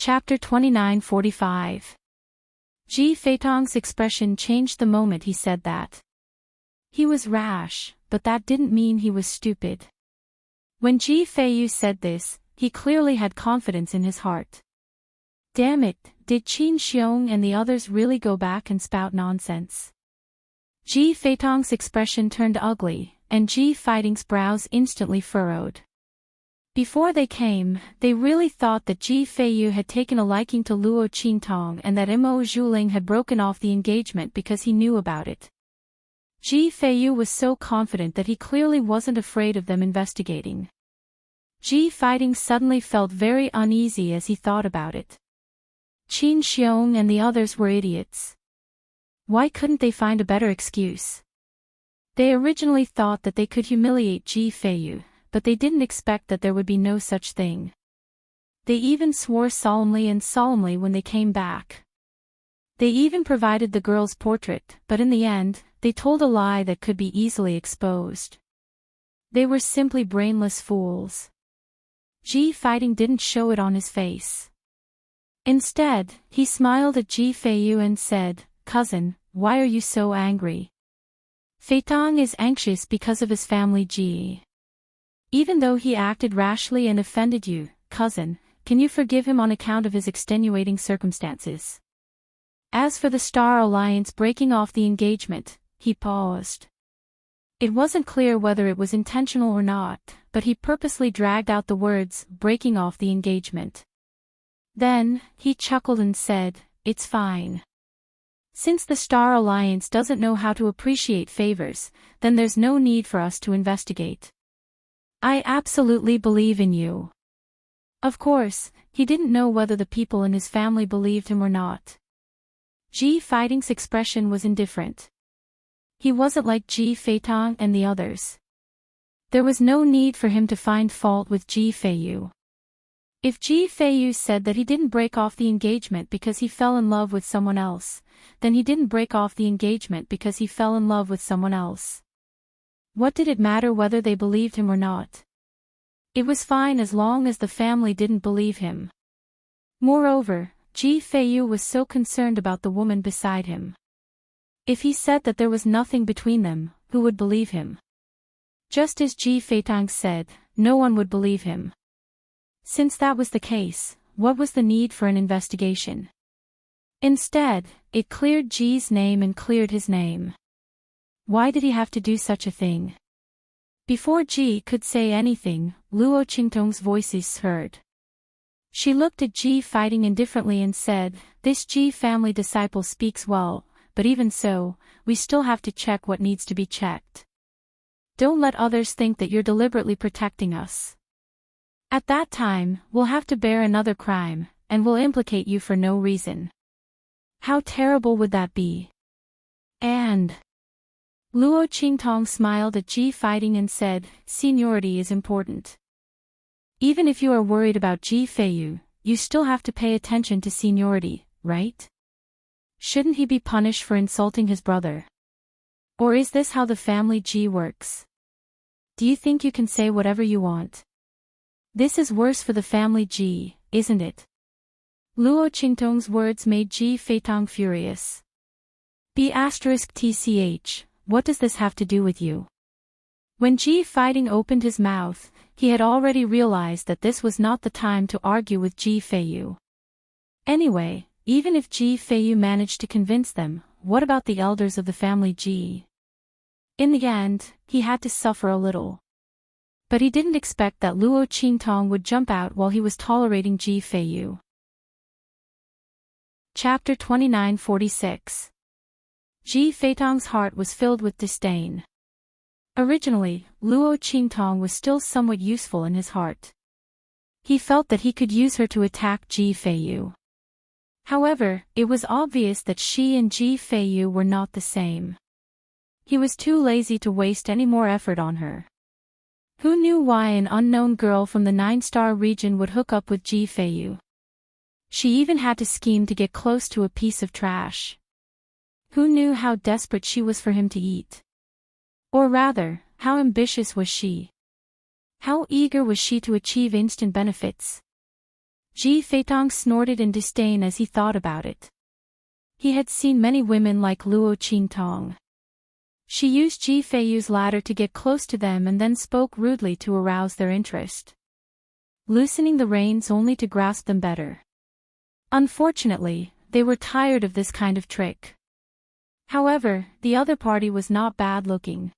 Chapter 29:45. Ji Feitong's expression changed the moment he said that. He was rash, but that didn't mean he was stupid. When Ji Feiyu said this, he clearly had confidence in his heart. Damn it, did Qin Xiong and the others really go back and spout nonsense? Ji Feitong's expression turned ugly, and Ji Fighting's brows instantly furrowed. Before they came, they really thought that Ji Feiyu had taken a liking to Luo Qingtong and that Mo Zhuling had broken off the engagement because he knew about it. Ji Feiyu was so confident that he clearly wasn't afraid of them investigating. Ji Fighting suddenly felt very uneasy as he thought about it. Qin Xiong and the others were idiots. Why couldn't they find a better excuse? They originally thought that they could humiliate Ji Feiyu, but they didn't expect that there would be no such thing. They even swore solemnly when they came back. They even provided the girl's portrait, but in the end, they told a lie that could be easily exposed. They were simply brainless fools. Ji Fighting didn't show it on his face. Instead, he smiled at Ji Feiyu and said, "Cousin, why are you so angry?" Feitong is anxious because of his family Ji. Even though he acted rashly and offended you, cousin, can you forgive him on account of his extenuating circumstances? As for the Star Alliance breaking off the engagement, he paused. It wasn't clear whether it was intentional or not, but he purposely dragged out the words, breaking off the engagement. Then, he chuckled and said, "It's fine. Since the Star Alliance doesn't know how to appreciate favors, then there's no need for us to investigate. I absolutely believe in you." Of course, he didn't know whether the people in his family believed him or not. Ji Fighting's expression was indifferent. He wasn't like Ji Feitong and the others. There was no need for him to find fault with Ji Feiyu. If Ji Feiyu said that he didn't break off the engagement because he fell in love with someone else, then he didn't break off the engagement because he fell in love with someone else. What did it matter whether they believed him or not? It was fine as long as the family didn't believe him. Moreover, Ji Feiyu was so concerned about the woman beside him. If he said that there was nothing between them, who would believe him? Just as Ji Feitong said, no one would believe him. Since that was the case, what was the need for an investigation? Instead, it cleared Ji's name and cleared his name. Why did he have to do such a thing? Before Ji could say anything, Luo Qingtong's voice is heard. She looked at Ji Fighting indifferently and said, "This Ji family disciple speaks well, but even so, we still have to check what needs to be checked. Don't let others think that you're deliberately protecting us. At that time, we'll have to bear another crime, and we'll implicate you for no reason. How terrible would that be?" And Luo Qingtong smiled at Ji Fighting and said, "Seniority is important. Even if you are worried about Ji Feiyu, you still have to pay attention to seniority, right? Shouldn't he be punished for insulting his brother? Or is this how the family Ji works? Do you think you can say whatever you want? This is worse for the family Ji, isn't it?" Luo Qingtong's words made Ji Feitong furious. B*tch, what does this have to do with you? When Ji Fighting opened his mouth, he had already realized that this was not the time to argue with Ji Feiyu. Anyway, even if Ji Feiyu managed to convince them, what about the elders of the family Ji? In the end, he had to suffer a little. But he didn't expect that Luo Qingtong would jump out while he was tolerating Ji Feiyu. Chapter 29:46. Ji Feitong's heart was filled with disdain. Originally, Luo Qingtong was still somewhat useful in his heart. He felt that he could use her to attack Ji Feiyu. However, it was obvious that she and Ji Feiyu were not the same. He was too lazy to waste any more effort on her. Who knew why an unknown girl from the 9-star region would hook up with Ji Feiyu? She even had to scheme to get close to a piece of trash. Who knew how desperate she was for him to eat? Or rather, how ambitious was she? How eager was she to achieve instant benefits? Ji Feitong snorted in disdain as he thought about it. He had seen many women like Luo Qingtong. She used Ji Feiyu's ladder to get close to them and then spoke rudely to arouse their interest, loosening the reins only to grasp them better. Unfortunately, they were tired of this kind of trick. However, the other party was not bad looking.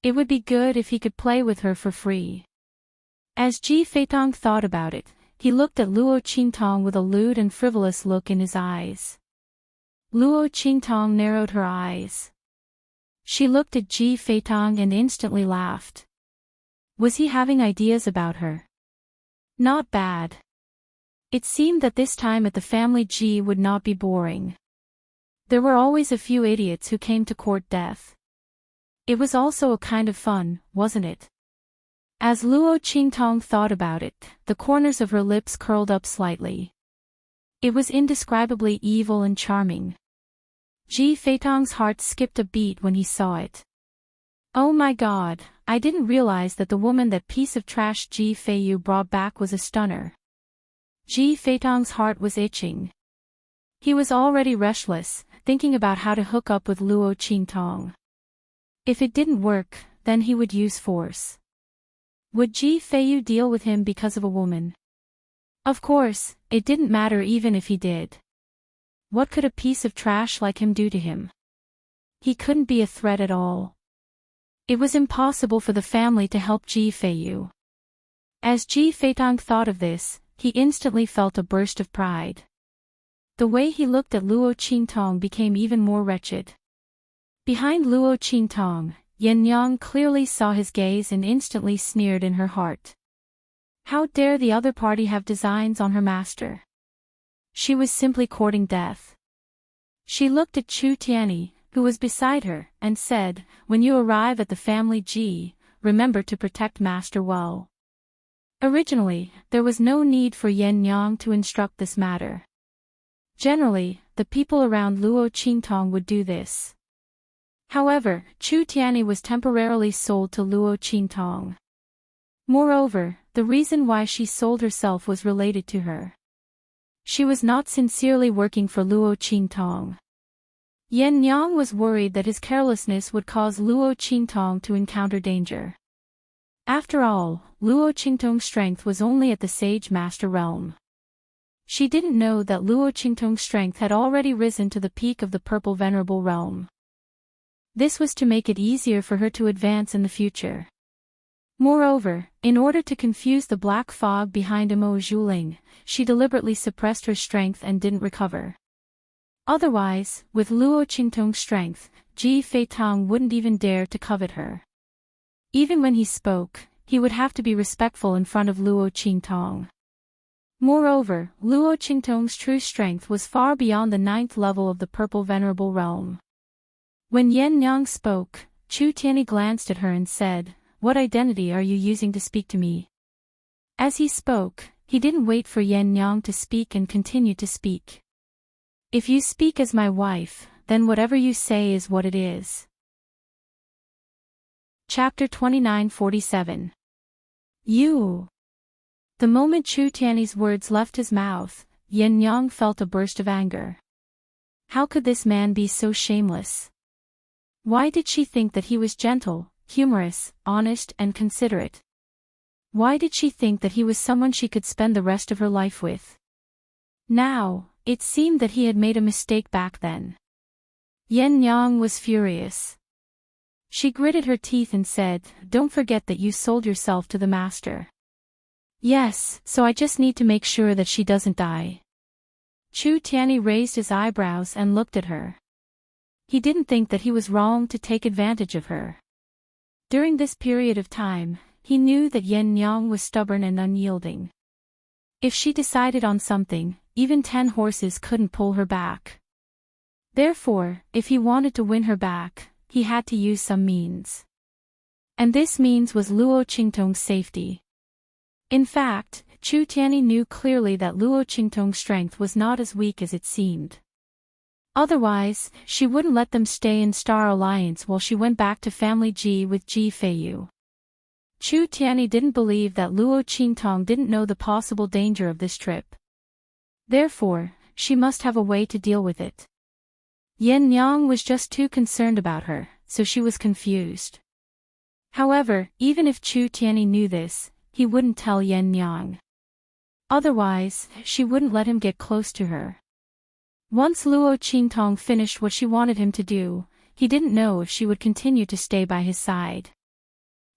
It would be good if he could play with her for free. As Ji Feitong thought about it, he looked at Luo Qingtong with a lewd and frivolous look in his eyes. Luo Qingtong narrowed her eyes. She looked at Ji Feitong and instantly laughed. Was he having ideas about her? Not bad. It seemed that this time at the family Ji would not be boring. There were always a few idiots who came to court death. It was also a kind of fun, wasn't it? As Luo Qingtong thought about it, the corners of her lips curled up slightly. It was indescribably evil and charming. Ji Feitong's heart skipped a beat when he saw it. Oh my God, I didn't realize that the woman that piece of trash Ji Feiyu brought back was a stunner. Ji Feitong's heart was itching. He was already restless, thinking about how to hook up with Luo Qingtong. If it didn't work, then he would use force. Would Ji Feiyu deal with him because of a woman? Of course, it didn't matter even if he did. What could a piece of trash like him do to him? He couldn't be a threat at all. It was impossible for the family to help Ji Feiyu. As Ji Feitong thought of this, he instantly felt a burst of pride. The way he looked at Luo Qingtong became even more wretched. Behind Luo Qingtong, Yin Yang clearly saw his gaze and instantly sneered in her heart. How dare the other party have designs on her master? She was simply courting death. She looked at Chu Tianyi, who was beside her, and said, "When you arrive at the family Ji, remember to protect master well." Originally, there was no need for Yin Yang to instruct this matter. Generally, the people around Luo Qingtong would do this. However, Chu Tianyi was temporarily sold to Luo Qingtong. Moreover, the reason why she sold herself was related to her. She was not sincerely working for Luo Qingtong. Yin Yang was worried that his carelessness would cause Luo Qingtong to encounter danger. After all, Luo Qingtong's strength was only at the Sage Master realm. She didn't know that Luo Qingtong's strength had already risen to the peak of the Purple Venerable realm. This was to make it easier for her to advance in the future. Moreover, in order to confuse the black fog behind Mo Zhuling, she deliberately suppressed her strength and didn't recover. Otherwise, with Luo Qingtong's strength, Ji Feitong wouldn't even dare to covet her. Even when he spoke, he would have to be respectful in front of Luo Qingtong. Moreover, Luo Qingtong's true strength was far beyond the 9th level of the Purple Venerable realm. When Yin Yang spoke, Chu Tianyi glanced at her and said, "What identity are you using to speak to me?" As he spoke, he didn't wait for Yin Yang to speak and continued to speak. "If you speak as my wife, then whatever you say is what it is." Chapter 2947. You. The moment Chu Tianyi's words left his mouth, Yin Yang felt a burst of anger. How could this man be so shameless? Why did she think that he was gentle, humorous, honest, and considerate? Why did she think that he was someone she could spend the rest of her life with? Now, it seemed that he had made a mistake back then. Yin Yang was furious. She gritted her teeth and said, "Don't forget that you sold yourself to the master." "Yes, so I just need to make sure that she doesn't die." Chu Tianyi raised his eyebrows and looked at her. He didn't think that he was wrong to take advantage of her. During this period of time, he knew that Yin Yang was stubborn and unyielding. If she decided on something, even 10 horses couldn't pull her back. Therefore, if he wanted to win her back, he had to use some means. And this means was Luo Qingtong's safety. In fact, Chu Tianyi knew clearly that Luo Qingtong's strength was not as weak as it seemed. Otherwise, she wouldn't let them stay in Star Alliance while she went back to family Ji with Ji Feiyu. Chu Tianyi didn't believe that Luo Qingtong didn't know the possible danger of this trip. Therefore, she must have a way to deal with it. Yen Yang was just too concerned about her, so she was confused. However, even if Chu Tianyi knew this, he wouldn't tell Yen Yang. Otherwise, she wouldn't let him get close to her. Once Luo Qingtong finished what she wanted him to do, he didn't know if she would continue to stay by his side.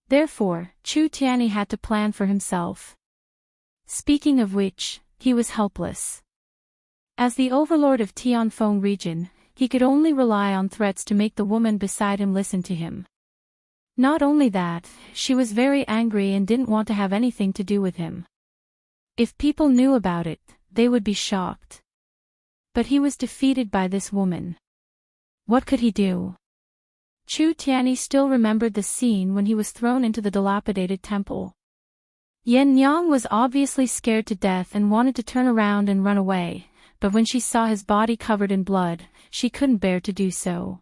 Therefore, Chu Tianyi had to plan for himself. Speaking of which, he was helpless. As the overlord of Tianfeng region, he could only rely on threats to make the woman beside him listen to him. Not only that, she was very angry and didn't want to have anything to do with him. If people knew about it, they would be shocked. But he was defeated by this woman. What could he do? Chu Tianyi still remembered the scene when he was thrown into the dilapidated temple. Yen Yang was obviously scared to death and wanted to turn around and run away, but when she saw his body covered in blood, she couldn't bear to do so.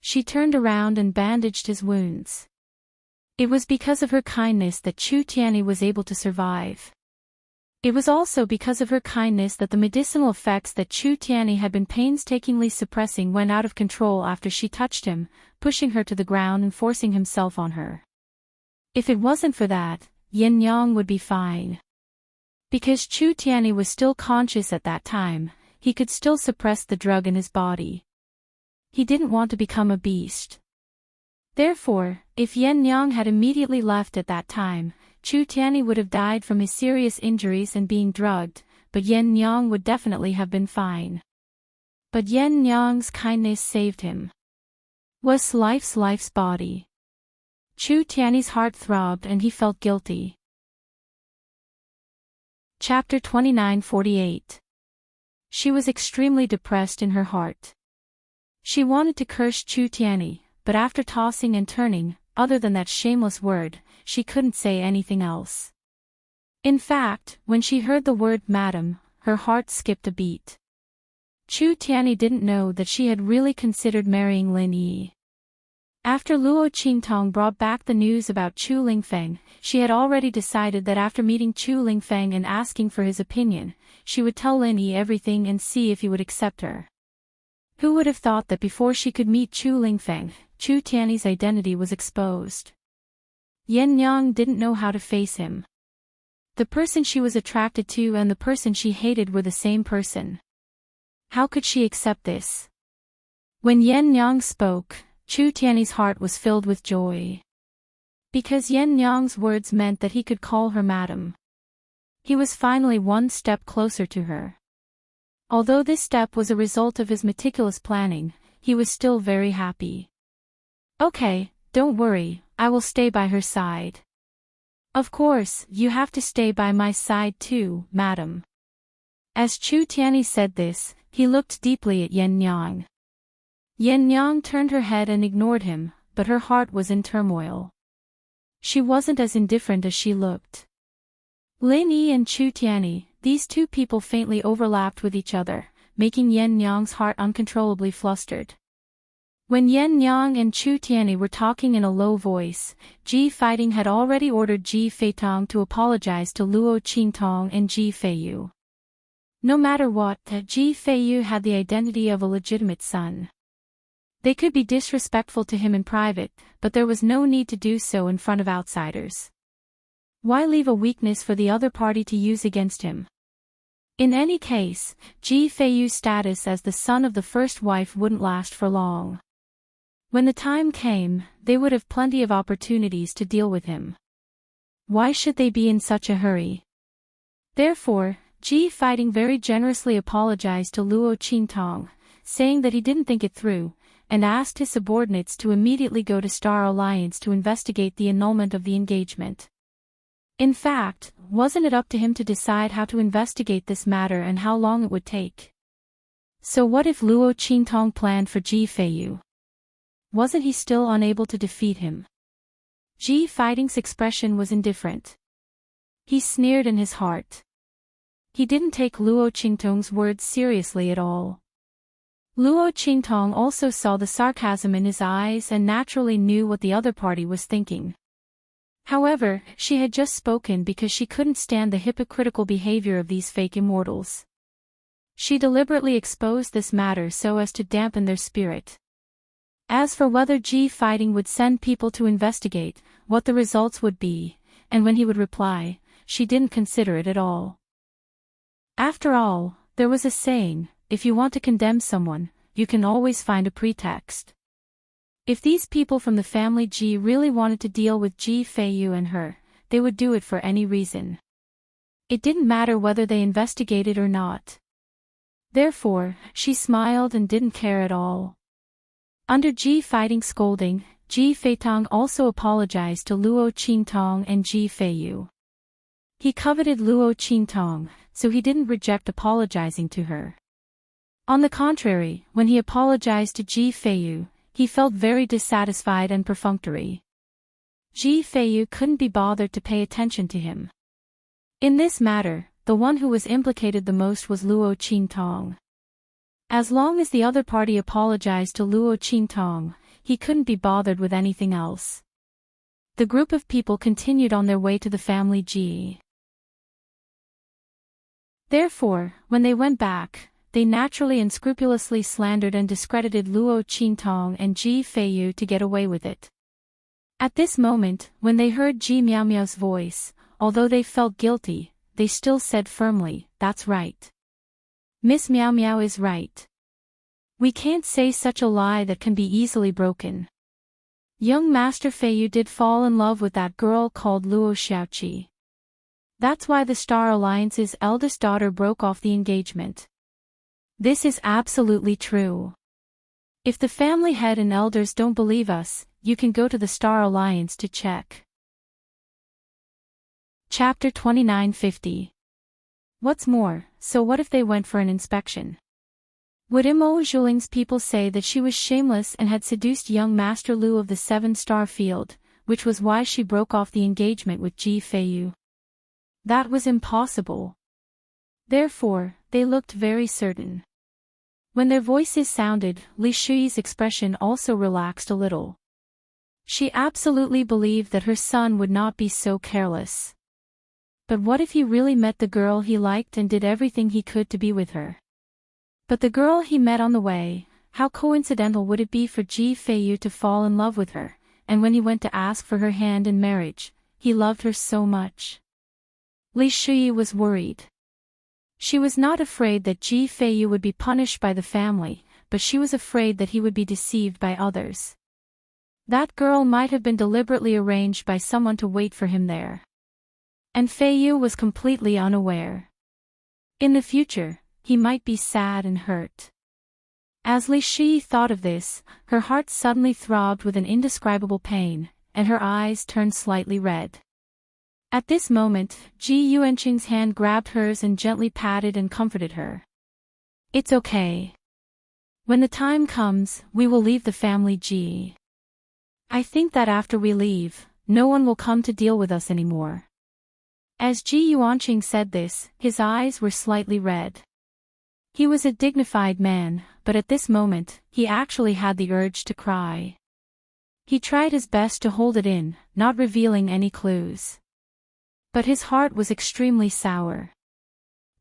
She turned around and bandaged his wounds. It was because of her kindness that Chu Tianyi was able to survive. It was also because of her kindness that the medicinal effects that Chu Tianyi had been painstakingly suppressing went out of control after she touched him, pushing her to the ground and forcing himself on her. If it wasn't for that, Yen Yang would be fine. Because Chu Tianyi was still conscious at that time, he could still suppress the drug in his body. He didn't want to become a beast. Therefore, if Yen Yang had immediately left at that time, Chu Tianyi would have died from his serious injuries and being drugged, but Yen Yang would definitely have been fine. But Yen Yang's kindness saved him. Was life's body. Chu Tianyi's heart throbbed and he felt guilty. Chapter 29:48. She was extremely depressed in her heart. She wanted to curse Chu Tianyi, but after tossing and turning, other than that shameless word, she couldn't say anything else. In fact, when she heard the word madam, her heart skipped a beat. Chu Tianyi didn't know that she had really considered marrying Lin Yi. After Luo Qingtong brought back the news about Chu Lingfeng, she had already decided that after meeting Chu Lingfeng and asking for his opinion, she would tell Lin Yi everything and see if he would accept her. Who would have thought that before she could meet Chu Lingfeng, Chu Tianyi's identity was exposed? Yen Yang didn't know how to face him. The person she was attracted to and the person she hated were the same person. How could she accept this? When Yen Yang spoke, Chu Tianyi's heart was filled with joy. Because Yen Yang's words meant that he could call her madam. He was finally one step closer to her. Although this step was a result of his meticulous planning, he was still very happy. Okay, don't worry, I will stay by her side. Of course, you have to stay by my side too, madam. As Chu Tianyi said this, he looked deeply at Yen Yang. Yen Yang turned her head and ignored him, but her heart was in turmoil. She wasn't as indifferent as she looked. Lin Yi and Chu Tianyi, these two people faintly overlapped with each other, making Yen Yang's heart uncontrollably flustered. When Yen Yang and Chu Tianyi were talking in a low voice, Ji Fighting had already ordered Ji Feitong to apologize to Luo Qingtong and Ji Feiyu. No matter what, Ji Feiyu had the identity of a legitimate son. They could be disrespectful to him in private, but there was no need to do so in front of outsiders. Why leave a weakness for the other party to use against him? In any case, Ji Feiyu's status as the son of the first wife wouldn't last for long. When the time came, they would have plenty of opportunities to deal with him. Why should they be in such a hurry? Therefore, Ji Fighting very generously apologized to Luo Qingtong, saying that he didn't think it through, and asked his subordinates to immediately go to Star Alliance to investigate the annulment of the engagement. In fact, wasn't it up to him to decide how to investigate this matter and how long it would take? So what if Luo Qingtong planned for Ji Feiyu? Wasn't he still unable to defeat him? Ji Fighting's expression was indifferent. He sneered in his heart. He didn't take Luo Qingtong's words seriously at all. Luo Qingtong also saw the sarcasm in his eyes and naturally knew what the other party was thinking. However, she had just spoken because she couldn't stand the hypocritical behavior of these fake immortals. She deliberately exposed this matter so as to dampen their spirit. As for whether fighting would send people to investigate what the results would be, and when he would reply, she didn't consider it at all. After all, there was a saying, if you want to condemn someone, you can always find a pretext. If these people from the family really wanted to deal with Feiyu and her, they would do it for any reason. It didn't matter whether they investigated or not. Therefore, she smiled and didn't care at all. Under fighting scolding, Feitong also apologized to Luo Qingtong and Feiyu. He coveted Luo Qingtong, so he didn't reject apologizing to her. On the contrary, when he apologized to Feiyu, he felt very dissatisfied and perfunctory. Feiyu couldn't be bothered to pay attention to him. In this matter, the one who was implicated the most was Luo Qingtong. As long as the other party apologized to Luo Qingtong, he couldn't be bothered with anything else. The group of people continued on their way to the family Therefore, when they went back, they naturally and scrupulously slandered and discredited Luo Qingtong and Feiyu to get away with it. At this moment, when they heard Miao Miao's voice, although they felt guilty, they still said firmly, "That's right. Miss Miao Miao is right. We can't say such a lie that can be easily broken. Young Master Feiyu did fall in love with that girl called Luo Xiaoqi. That's why the Star Alliance's eldest daughter broke off the engagement. This is absolutely true. If the family head and elders don't believe us, you can go to the Star Alliance to check." Chapter 2950. What's more, so what if they went for an inspection? Would Imo Zhuling's people say that she was shameless and had seduced young Master Lu of the Seven-Star Field, which was why she broke off the engagement with Feiyu? That was impossible. Therefore, they looked very certain. When their voices sounded, Li Shuyi's expression also relaxed a little. She absolutely believed that her son would not be so careless. But what if he really met the girl he liked and did everything he could to be with her? But the girl he met on the way, how coincidental would it be for Feiyu to fall in love with her, and when he went to ask for her hand in marriage, he loved her so much. Li Shuyi was worried. She was not afraid that Feiyu would be punished by the family, but she was afraid that he would be deceived by others. That girl might have been deliberately arranged by someone to wait for him there. And Feiyu was completely unaware. In the future, he might be sad and hurt. As Li Shuyi thought of this, her heart suddenly throbbed with an indescribable pain, and her eyes turned slightly red. At this moment, Yuanqing's hand grabbed hers and gently patted and comforted her. "It's okay. When the time comes, we will leave the family I think that after we leave, no one will come to deal with us anymore." As Yuanqing said this, his eyes were slightly red. He was a dignified man, but at this moment, he actually had the urge to cry. He tried his best to hold it in, not revealing any clues. But his heart was extremely sour.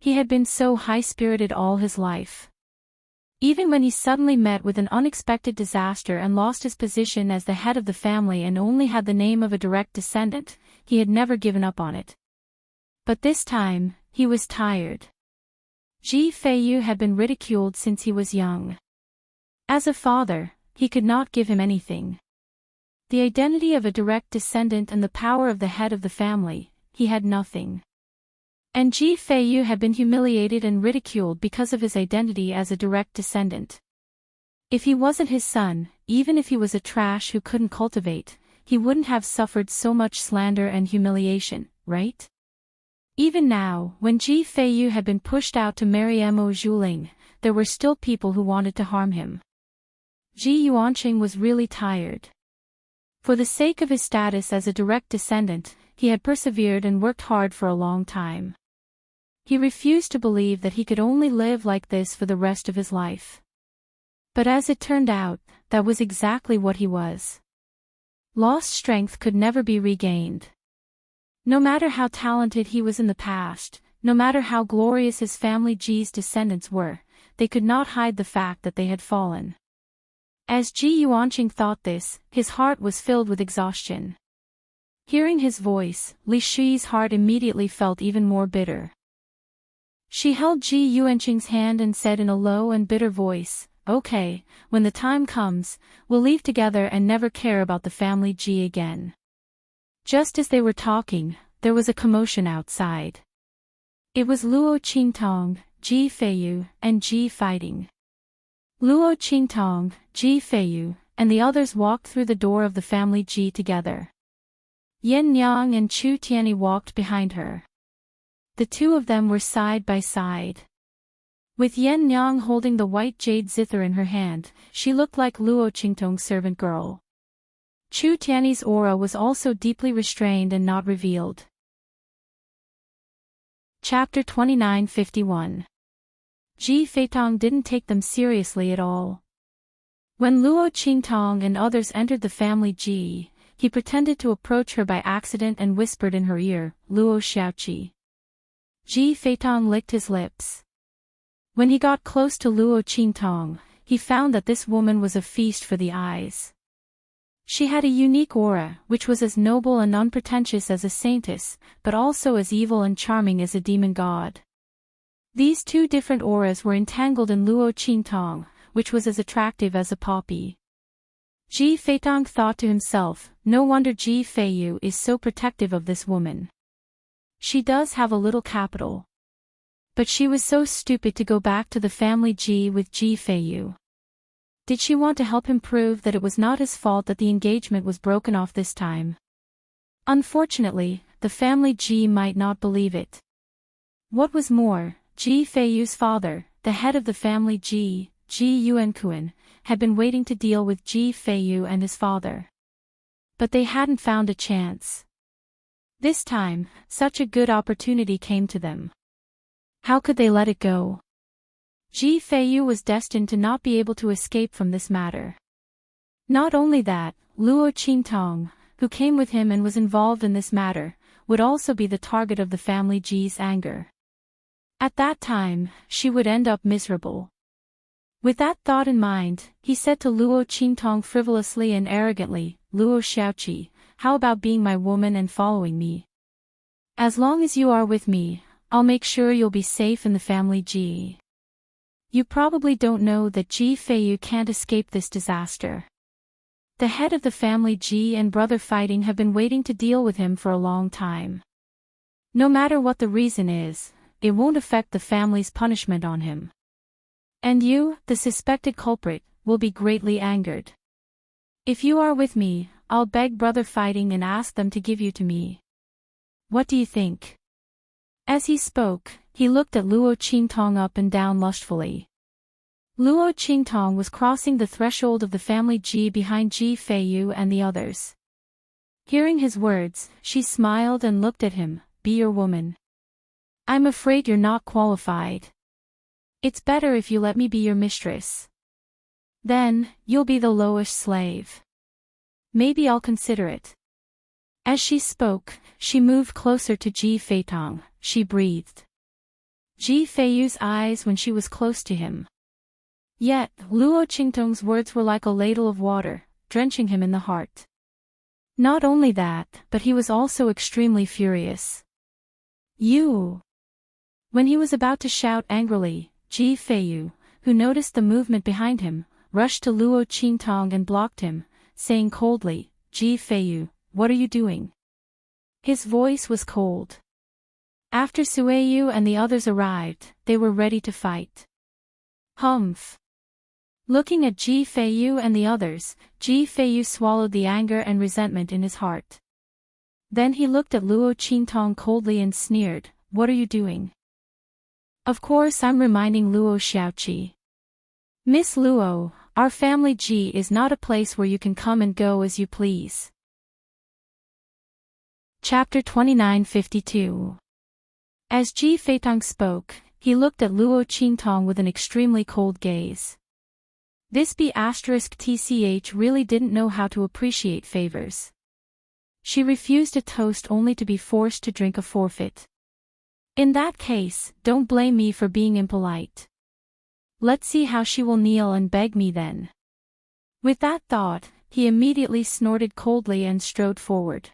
He had been so high-spirited all his life. Even when he suddenly met with an unexpected disaster and lost his position as the head of the family and only had the name of a direct descendant, he had never given up on it. But this time, he was tired. Feiyu had been ridiculed since he was young. As a father, he could not give him anything. The identity of a direct descendant and the power of the head of the family, he had nothing. And Feiyu had been humiliated and ridiculed because of his identity as a direct descendant. If he wasn't his son, even if he was a trash who couldn't cultivate, he wouldn't have suffered so much slander and humiliation, right? Even now, when Feiyu had been pushed out to marry Imo Zhuling, there were still people who wanted to harm him. Yuanqing was really tired. For the sake of his status as a direct descendant, he had persevered and worked hard for a long time. He refused to believe that he could only live like this for the rest of his life. But as it turned out, that was exactly what he was. Lost strength could never be regained. No matter how talented he was in the past, no matter how glorious his family Ji's descendants were, they could not hide the fact that they had fallen. As Ji Yuanqing thought this, his heart was filled with exhaustion. Hearing his voice, Li Shi's heart immediately felt even more bitter. She held Ji Yuanqing's hand and said in a low and bitter voice, "Okay, when the time comes, we'll leave together and never care about the family Ji again." Just as they were talking, there was a commotion outside. It was Luo Qingtong, Ji Feiyu, and Ji fighting. Luo Qingtong, Ji Feiyu, and the others walked through the door of the family Ji together. Yan Niang and Chu Tianyi walked behind her. The two of them were side by side. With Yan Niang holding the white jade zither in her hand, she looked like Luo Qingtong's servant girl. Chu Tianyi's aura was also deeply restrained and not revealed. Chapter 2951. Ji Feitong didn't take them seriously at all. When Luo Qingtong and others entered the family Ji, he pretended to approach her by accident and whispered in her ear, "Luo Xiaoqi." Ji Feitong licked his lips. When he got close to Luo Qingtong, he found that this woman was a feast for the eyes. She had a unique aura, which was as noble and unpretentious as a saintess, but also as evil and charming as a demon god. These two different auras were entangled in Luo Qingtong, which was as attractive as a poppy. Ji Feitong thought to himself, no wonder Ji Feiyu is so protective of this woman. She does have a little capital. But she was so stupid to go back to the family Ji with Ji Feiyu. Did she want to help him prove that it was not his fault that the engagement was broken off this time? Unfortunately, the family Ji might not believe it. What was more, Ji Feiyu's father, the head of the family Ji, Ji Yuankuan, had been waiting to deal with Ji Feiyu and his father. But they hadn't found a chance. This time, such a good opportunity came to them. How could they let it go? Ji Feiyu was destined to not be able to escape from this matter. Not only that, Luo Qingtong, who came with him and was involved in this matter, would also be the target of the family Ji's anger. At that time, she would end up miserable. With that thought in mind, he said to Luo Qingtong frivolously and arrogantly, "Luo Xiaoqi, how about being my woman and following me? As long as you are with me, I'll make sure you'll be safe in the family Ji. You probably don't know that Ji Feiyu can't escape this disaster. The head of the family Ji and brother fighting have been waiting to deal with him for a long time. No matter what the reason is, it won't affect the family's punishment on him. And you, the suspected culprit, will be greatly angered. If you are with me, I'll beg brother fighting and ask them to give you to me. What do you think?" As he spoke, he looked at Luo Qingtong up and down lustfully. Luo Qingtong was crossing the threshold of the family Ji behind Ji Feiyu and the others. Hearing his words, she smiled and looked at him, "Be your woman. I'm afraid you're not qualified. It's better if you let me be your mistress. Then, you'll be the lowest slave. Maybe I'll consider it." As she spoke, she moved closer to Ji Feitong. She breathed. Ji Feiyu's eyes when she was close to him. Yet, Luo Qingtong's words were like a ladle of water, drenching him in the heart. Not only that, but he was also extremely furious. "You!" When he was about to shout angrily, Ji Feiyu, who noticed the movement behind him, rushed to Luo Qingtong and blocked him, saying coldly, "Ji Feiyu, what are you doing?" His voice was cold. After Sueyu and the others arrived, they were ready to fight. Humph! Looking at Ji Feiyu and the others, Ji Feiyu swallowed the anger and resentment in his heart. Then he looked at Luo Qingtong coldly and sneered, "What are you doing?" "Of course I'm reminding Luo Xiaoqi. Miss Luo, our family Ji is not a place where you can come and go as you please." Chapter 2952. As Ji Feitong spoke, he looked at Luo Qingtong with an extremely cold gaze. This B***tch really didn't know how to appreciate favors. She refused a toast only to be forced to drink a forfeit. In that case, don't blame me for being impolite. Let's see how she will kneel and beg me then. With that thought, he immediately snorted coldly and strode forward.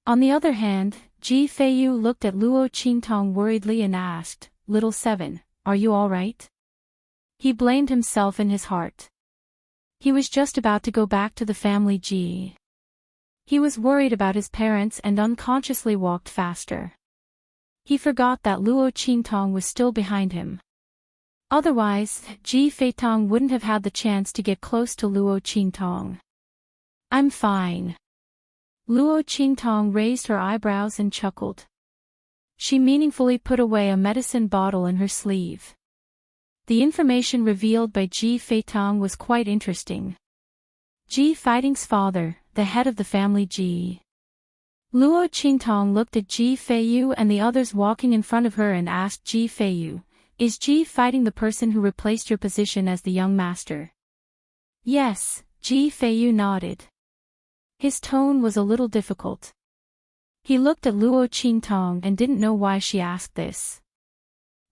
On the other hand, Ji Feiyu looked at Luo Qingtong worriedly and asked, "Little Seven, are you all right?" He blamed himself in his heart. He was just about to go back to the family Ji. He was worried about his parents and unconsciously walked faster. He forgot that Luo Qingtong was still behind him. Otherwise, Ji Feitong wouldn't have had the chance to get close to Luo Qingtong. "I'm fine." Luo Qingtong raised her eyebrows and chuckled. She meaningfully put away a medicine bottle in her sleeve. The information revealed by Ji Feitong was quite interesting. Ji Fighting's father, the head of the family Ji. Luo Qingtong looked at Ji Feiyu and the others walking in front of her and asked Ji Feiyu, "Is Ji Fighting the person who replaced your position as the young master?" "Yes," Ji Feiyu nodded. His tone was a little difficult. He looked at Luo Qingtong and didn't know why she asked this.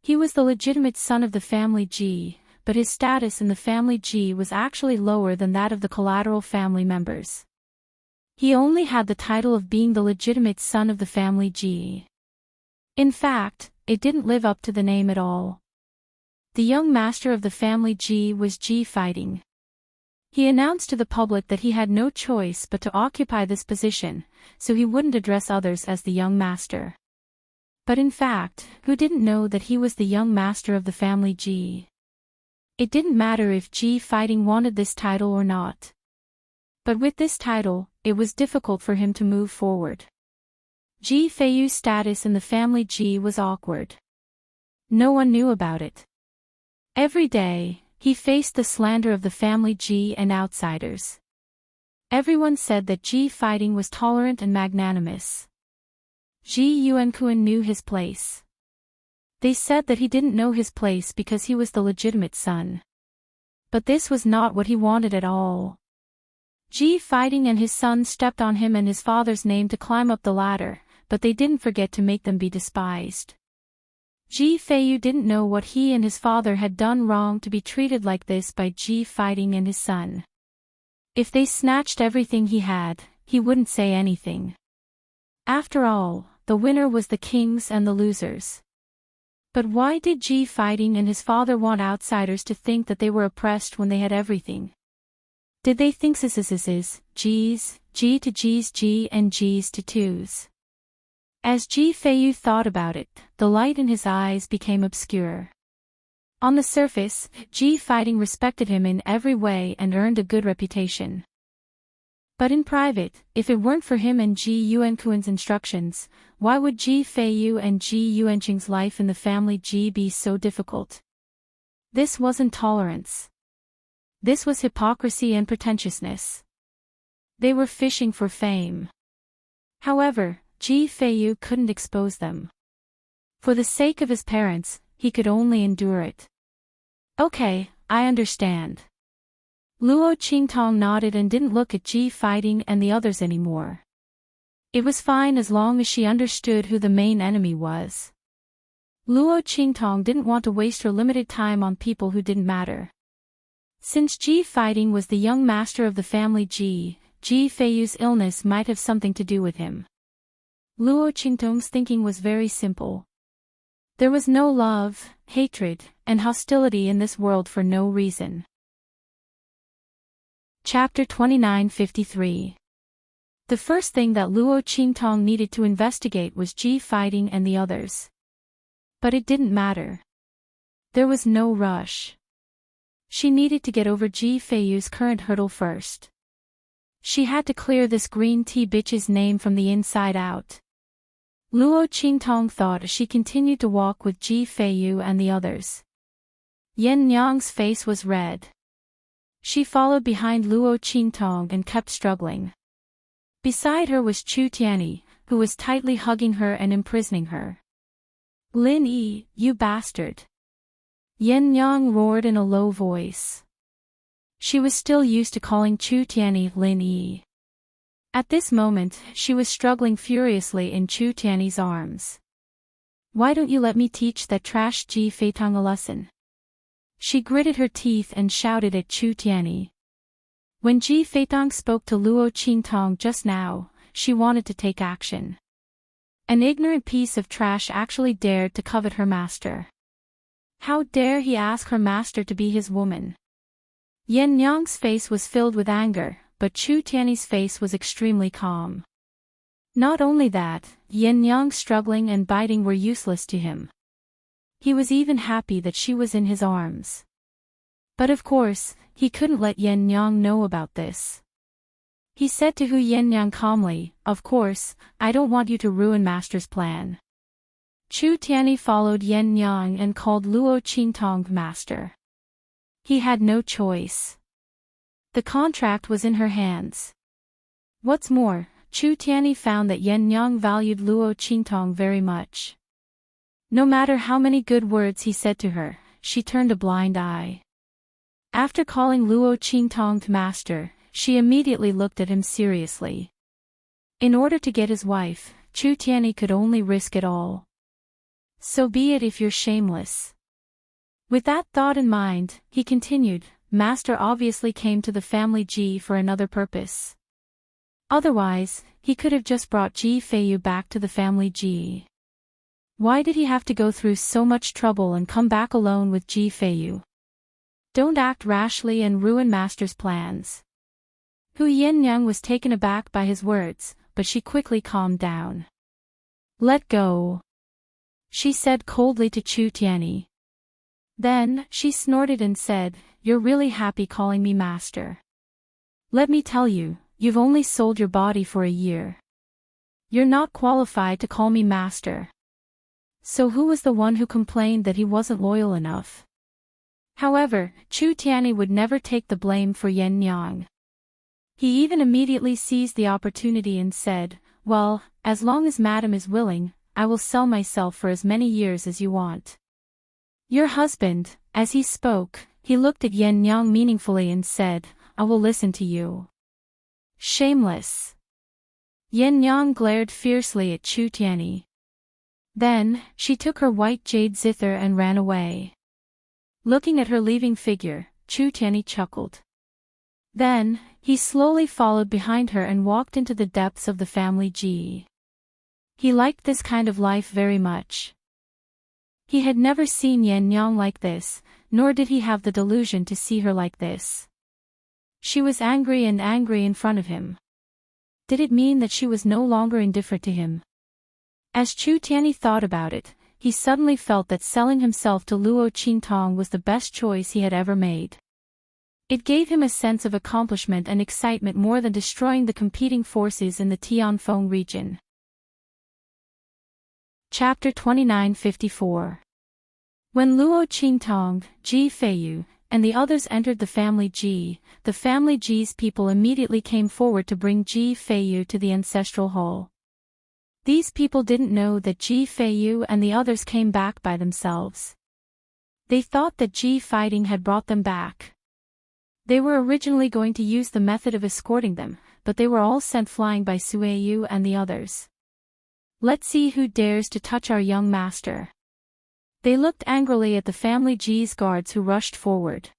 He was the legitimate son of the family Ji, but his status in the family Ji was actually lower than that of the collateral family members. He only had the title of being the legitimate son of the family Ji. In fact, it didn't live up to the name at all. The young master of the family Ji was Ji Fighting. He announced to the public that he had no choice but to occupy this position, so he wouldn't address others as the young master. But in fact, who didn't know that he was the young master of the family Ji? It didn't matter if Ji Fighting wanted this title or not. But with this title, it was difficult for him to move forward. Ji Feiyu's status in the family Ji was awkward. No one knew about it. Every day, he faced the slander of the family Ji and outsiders. Everyone said that Ji Fighting was tolerant and magnanimous. Ji Yuankun knew his place. They said that he didn't know his place because he was the legitimate son. But this was not what he wanted at all. Ji Fighting and his son stepped on him and his father's name to climb up the ladder, but they didn't forget to make them be despised. Ji Feiyu didn't know what he and his father had done wrong to be treated like this by Ji Fighting and his son. If they snatched everything he had, he wouldn't say anything. After all, the winner was the kings and the losers. But why did Ji Fighting and his father want outsiders to think that they were oppressed when they had everything? Did they think G's, G to G's G and G's to 2's? As Ji Feiyu thought about it, the light in his eyes became obscure. On the surface, Ji Fighting respected him in every way and earned a good reputation. But in private, if it weren't for him and Ji Yuankun's instructions, why would Ji Feiyu and Ji Yuanqing's life in the family Ji be so difficult? This wasn't tolerance. This was hypocrisy and pretentiousness. They were fishing for fame. However, Ji Feiyu couldn't expose them. For the sake of his parents, he could only endure it. "Okay, I understand." Luo Qingtong nodded and didn't look at Ji Fighting and the others anymore. It was fine as long as she understood who the main enemy was. Luo Qingtong didn't want to waste her limited time on people who didn't matter. Since Ji Fighting was the young master of the family Ji, Ji Feiyu's illness might have something to do with him. Luo Qingtong's thinking was very simple. There was no love, hatred, and hostility in this world for no reason. Chapter 2953. The first thing that Luo Qingtong needed to investigate was Ji Fighting and the others. But it didn't matter. There was no rush. She needed to get over Ji Feiyu's current hurdle first. She had to clear this green tea bitch's name from the inside out. Luo Qingtong thought as she continued to walk with Ji Feiyu and the others. Yen Nyang's face was red. She followed behind Luo Qingtong and kept struggling. Beside her was Chu Tianyi, who was tightly hugging her and imprisoning her. "Lin Yi, you bastard!" Yen Nyang roared in a low voice. She was still used to calling Chu Tianyi Lin Yi. At this moment, she was struggling furiously in Chu Tiany's arms. Why don't you let me teach that trash Ji Feitong a lesson? She gritted her teeth and shouted at Chu Tiany. When Ji Feitong spoke to Luo Qingtong just now, she wanted to take action. An ignorant piece of trash actually dared to covet her master. How dare he ask her master to be his woman? Yen Nyang's face was filled with anger, but Chu Tiany's face was extremely calm. Not only that, Yen Nyang's struggling and biting were useless to him. He was even happy that she was in his arms. But of course, he couldn't let Yen Nyang know about this. He said to Hu Yen Nyang calmly, "Of course, I don't want you to ruin Master's plan." Chu Tiany followed Yen Nyang and called Luo Qingtong Master. He had no choice. The contract was in her hands. What's more, Chu Tiany found that Yen Nyang valued Luo Qingtong very much. No matter how many good words he said to her, she turned a blind eye. After calling Luo Qingtong master, she immediately looked at him seriously. In order to get his wife, Chu Tiany could only risk it all. So be it if you're shameless. With that thought in mind, he continued, Master obviously came to the family Ji for another purpose. Otherwise, he could have just brought Ji Feiyu back to the family Ji. Why did he have to go through so much trouble and come back alone with Ji Feiyu? Don't act rashly and ruin Master's plans. Hu Yen-yang was taken aback by his words, but she quickly calmed down. Let go, she said coldly to Chu Tiany. Then, she snorted and said, You're really happy calling me master. Let me tell you, you've only sold your body for a year. You're not qualified to call me master. So who was the one who complained that he wasn't loyal enough? However, Chu Tiany would never take the blame for Yen Nyang. He even immediately seized the opportunity and said, Well, as long as Madam is willing, I will sell myself for as many years as you want. Your husband, as he spoke, he looked at Yen Nyang meaningfully and said, I will listen to you. Shameless. Yen Nyang glared fiercely at Chu Tiany. Then, she took her white jade zither and ran away. Looking at her leaving figure, Chu Tiany chuckled. Then, he slowly followed behind her and walked into the depths of the family Ji. He liked this kind of life very much. He had never seen Yen Nyang like this, nor did he have the delusion to see her like this. She was angry in front of him. Did it mean that she was no longer indifferent to him? As Chu Tiany thought about it, he suddenly felt that selling himself to Luo Qingtong was the best choice he had ever made. It gave him a sense of accomplishment and excitement more than destroying the competing forces in the Tianfeng region. Chapter 2954. When Luo Qingtong, Ji Feiyu, and the others entered the family Ji, the family Ji's people immediately came forward to bring Ji Feiyu to the ancestral hall. These people didn't know that Ji Feiyu and the others came back by themselves. They thought that Ji fighting had brought them back. They were originally going to use the method of escorting them, but they were all sent flying by Suiyu and the others. Let's see who dares to touch our young master. They looked angrily at the family Ji's guards who rushed forward.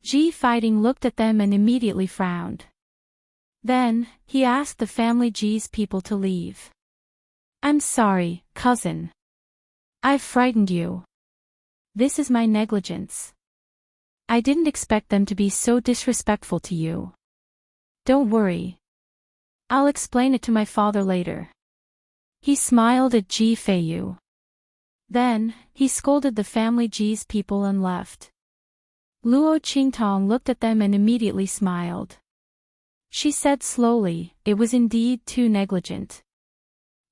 Ji fighting looked at them and immediately frowned. Then, he asked the family Ji's people to leave. I'm sorry, cousin. I've frightened you. This is my negligence. I didn't expect them to be so disrespectful to you. Don't worry. I'll explain it to my father later. He smiled at Ji Feiyu. Then, he scolded the family Ji's people and left. Luo Qingtong looked at them and immediately smiled. She said slowly, it was indeed too negligent.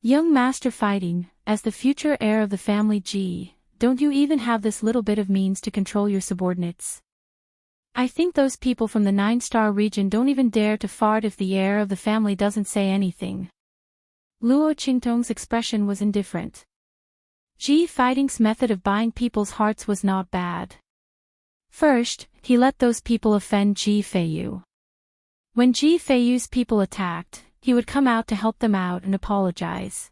Young master fighting, as the future heir of the family Ji, don't you even have this little bit of means to control your subordinates? I think those people from the 9-star region don't even dare to fart if the heir of the family doesn't say anything. Luo Qingtong's expression was indifferent. Ji fighting's method of buying people's hearts was not bad. First, he let those people offend Ji Feiyu. When Ji Feiyu's people attacked, he would come out to help them out and apologize.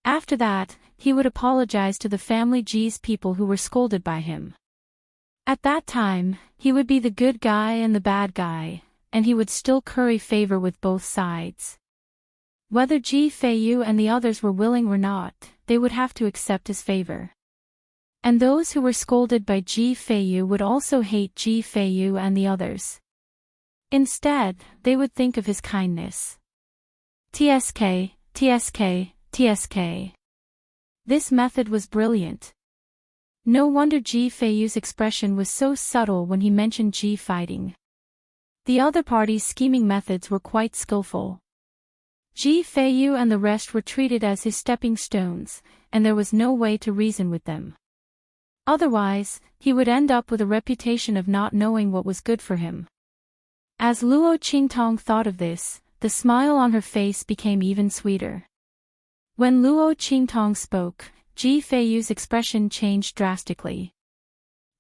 After that, he would apologize to the family G's people who were scolded by him. At that time, he would be the good guy and the bad guy, and he would still curry favor with both sides. Whether Ji Feiyu and the others were willing or not, they would have to accept his favor. And those who were scolded by Ji Feiyu would also hate Ji Feiyu and the others. Instead, they would think of his kindness. TSK, TSK, TSK. This method was brilliant. No wonder Ji Feiyu's expression was so subtle when he mentioned Ji fighting. The other party's scheming methods were quite skillful. Ji Feiyu and the rest were treated as his stepping stones, and there was no way to reason with them. Otherwise, he would end up with a reputation of not knowing what was good for him. As Luo Qingtong thought of this, the smile on her face became even sweeter. When Luo Qingtong spoke, Ji Feiyu's expression changed drastically.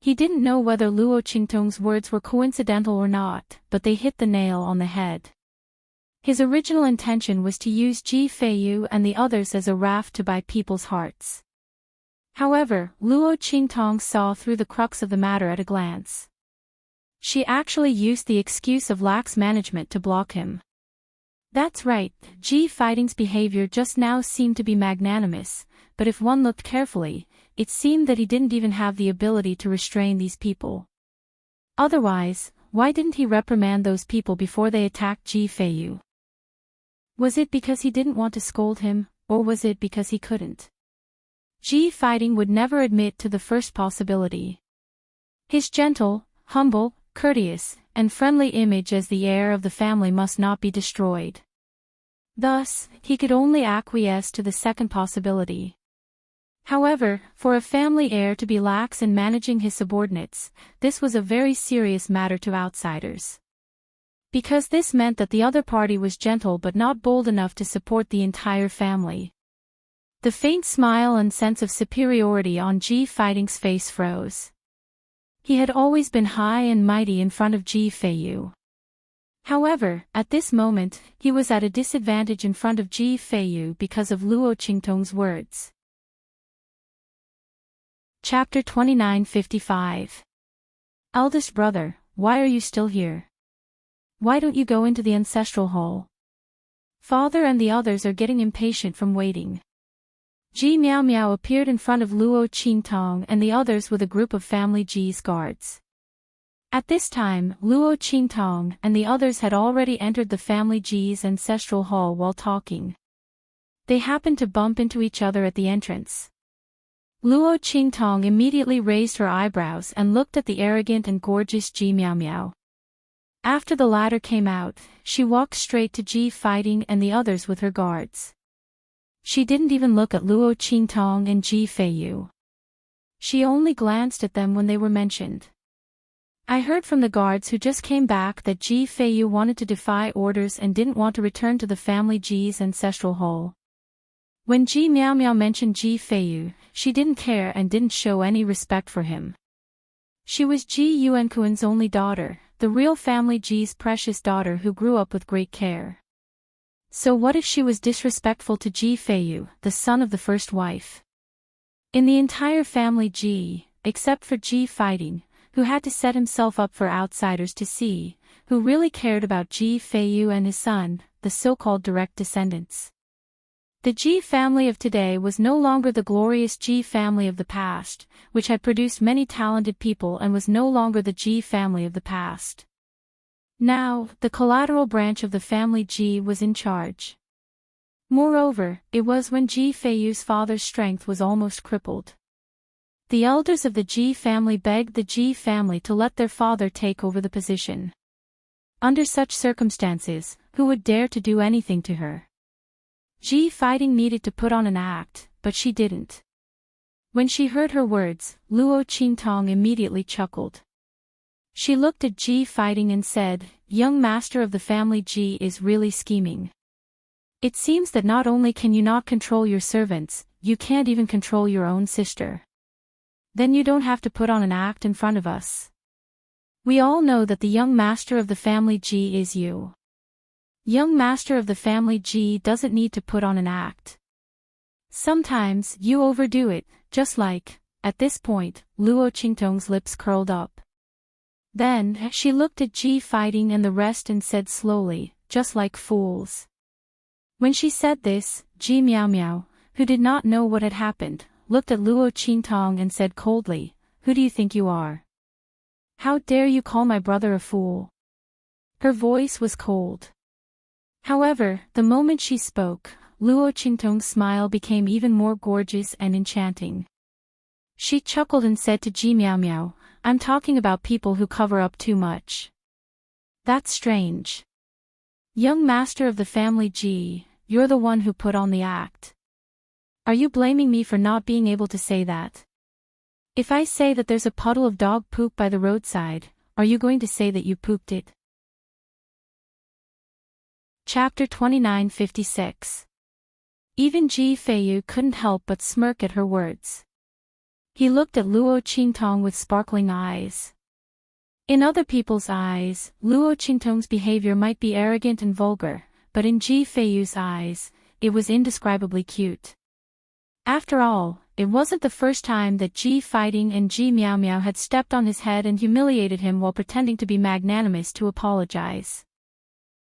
He didn't know whether Luo Qingtong's words were coincidental or not, but they hit the nail on the head. His original intention was to use Ji Feiyu and the others as a raft to buy people's hearts. However, Luo Qingtong saw through the crux of the matter at a glance. She actually used the excuse of lax management to block him. That's right, Ji Fighting's behavior just now seemed to be magnanimous, but if one looked carefully, it seemed that he didn't even have the ability to restrain these people. Otherwise, why didn't he reprimand those people before they attacked Ji Feiyu? Was it because he didn't want to scold him, or was it because he couldn't? Ji Fighting would never admit to the first possibility. His gentle, humble, courteous, and friendly image as the heir of the family must not be destroyed. Thus, he could only acquiesce to the second possibility. However, for a family heir to be lax in managing his subordinates, this was a very serious matter to outsiders. Because this meant that the other party was gentle but not bold enough to support the entire family. The faint smile and sense of superiority on Ji Fighting's face froze. He had always been high and mighty in front of Ji Feiyu. However, at this moment, he was at a disadvantage in front of Ji Feiyu because of Luo Qingtong's words. Chapter 2955. Eldest brother, why are you still here? Why don't you go into the ancestral hall? Father and the others are getting impatient from waiting. Ji Miao Miao appeared in front of Luo Qingtong and the others with a group of family Ji's guards. At this time, Luo Qingtong and the others had already entered the family Ji's ancestral hall while talking. They happened to bump into each other at the entrance. Luo Qingtong immediately raised her eyebrows and looked at the arrogant and gorgeous Ji Miao Miao. After the latter came out, she walked straight to Ji Fighting and the others with her guards. She didn't even look at Luo Qingtong and Ji Feiyu. She only glanced at them when they were mentioned. I heard from the guards who just came back that Ji Feiyu wanted to defy orders and didn't want to return to the family Ji's ancestral hall. When Ji Miao Miao mentioned Ji Feiyu, she didn't care and didn't show any respect for him. She was Ji Yuankuan's only daughter, the real family Ji's precious daughter who grew up with great care. So what if she was disrespectful to Ji Feiyu, the son of the first wife? In the entire family Ji, except for Ji Fighting, who had to set himself up for outsiders to see, who really cared about Ji Feiyu and his son, the so-called direct descendants. The Ji family of today was no longer the glorious Ji family of the past, which had produced many talented people and was no longer the Ji family of the past. Now, the collateral branch of the family Ji was in charge. Moreover, it was when Ji Feiyu's father's strength was almost crippled. The elders of the Ji family begged the Ji family to let their father take over the position. Under such circumstances, who would dare to do anything to her? Ji Fighting needed to put on an act, but she didn't. When she heard her words, Luo Qingtong immediately chuckled. She looked at Ji Fighting and said, "Young master of the family Ji is really scheming. It seems that not only can you not control your servants, you can't even control your own sister. Then you don't have to put on an act in front of us. We all know that the young master of the family Ji is you." Young master of the family G doesn't need to put on an act. Sometimes you overdo it, just like, at this point, Luo Qingtong's lips curled up. Then, she looked at Ji Fighting and the rest and said slowly, just like fools. When she said this, Ji Miao Miao, who did not know what had happened, looked at Luo Qingtong and said coldly, "Who do you think you are? How dare you call my brother a fool?" Her voice was cold. However, the moment she spoke, Luo Qingtong's smile became even more gorgeous and enchanting. She chuckled and said to Ji Miao Miao, "I'm talking about people who cover up too much. That's strange. Young master of the family Ji, you're the one who put on the act. Are you blaming me for not being able to say that? If I say that there's a puddle of dog poop by the roadside, are you going to say that you pooped it?" Chapter 2956. Even Ji Feiyu couldn't help but smirk at her words. He looked at Luo Qingtong with sparkling eyes. In other people's eyes, Luo Qingtong's behavior might be arrogant and vulgar, but in Ji Feiyu's eyes, it was indescribably cute. After all, it wasn't the first time that Ji Fighting and Ji Miao Miao had stepped on his head and humiliated him while pretending to be magnanimous to apologize.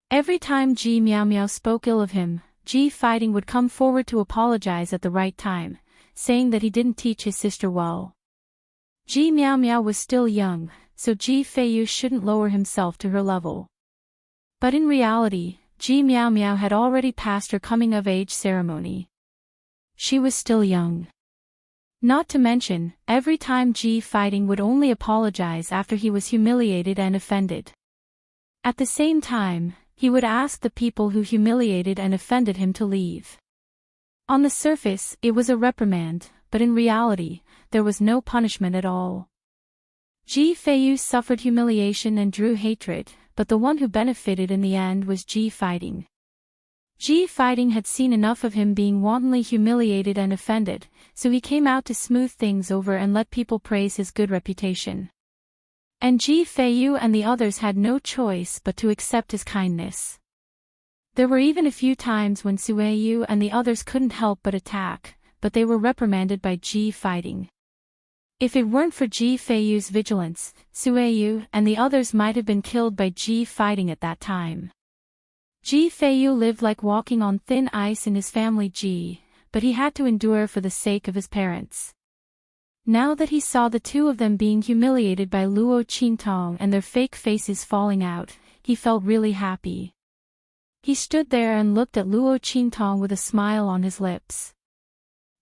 Every time Ji Miao Miao spoke ill of him, Ji Fighting would come forward to apologize at the right time, saying that he didn't teach his sister well. Ji Miao Miao was still young, so Ji Feiyu shouldn't lower himself to her level. But in reality, Ji Miao Miao had already passed her coming-of-age ceremony. She was still young. Not to mention, every time Ji Fighting would only apologize after he was humiliated and offended. At the same time, he would ask the people who humiliated and offended him to leave. On the surface, it was a reprimand, but in reality, there was no punishment at all. Ji Feiyu suffered humiliation and drew hatred, but the one who benefited in the end was Ji Fighting. Ji Fighting had seen enough of him being wantonly humiliated and offended, so he came out to smooth things over and let people praise his good reputation. And Ji Feiyu and the others had no choice but to accept his kindness. There were even a few times when Sueyu and the others couldn't help but attack, but they were reprimanded by Ji Fighting. If it weren't for Ji Feiyu's vigilance, Sueyu and the others might have been killed by Ji Fighting at that time. Ji Feiyu lived like walking on thin ice in his family Ji, but he had to endure for the sake of his parents. Now that he saw the two of them being humiliated by Luo Qingtong and their fake faces falling out, he felt really happy. He stood there and looked at Luo Qingtong with a smile on his lips.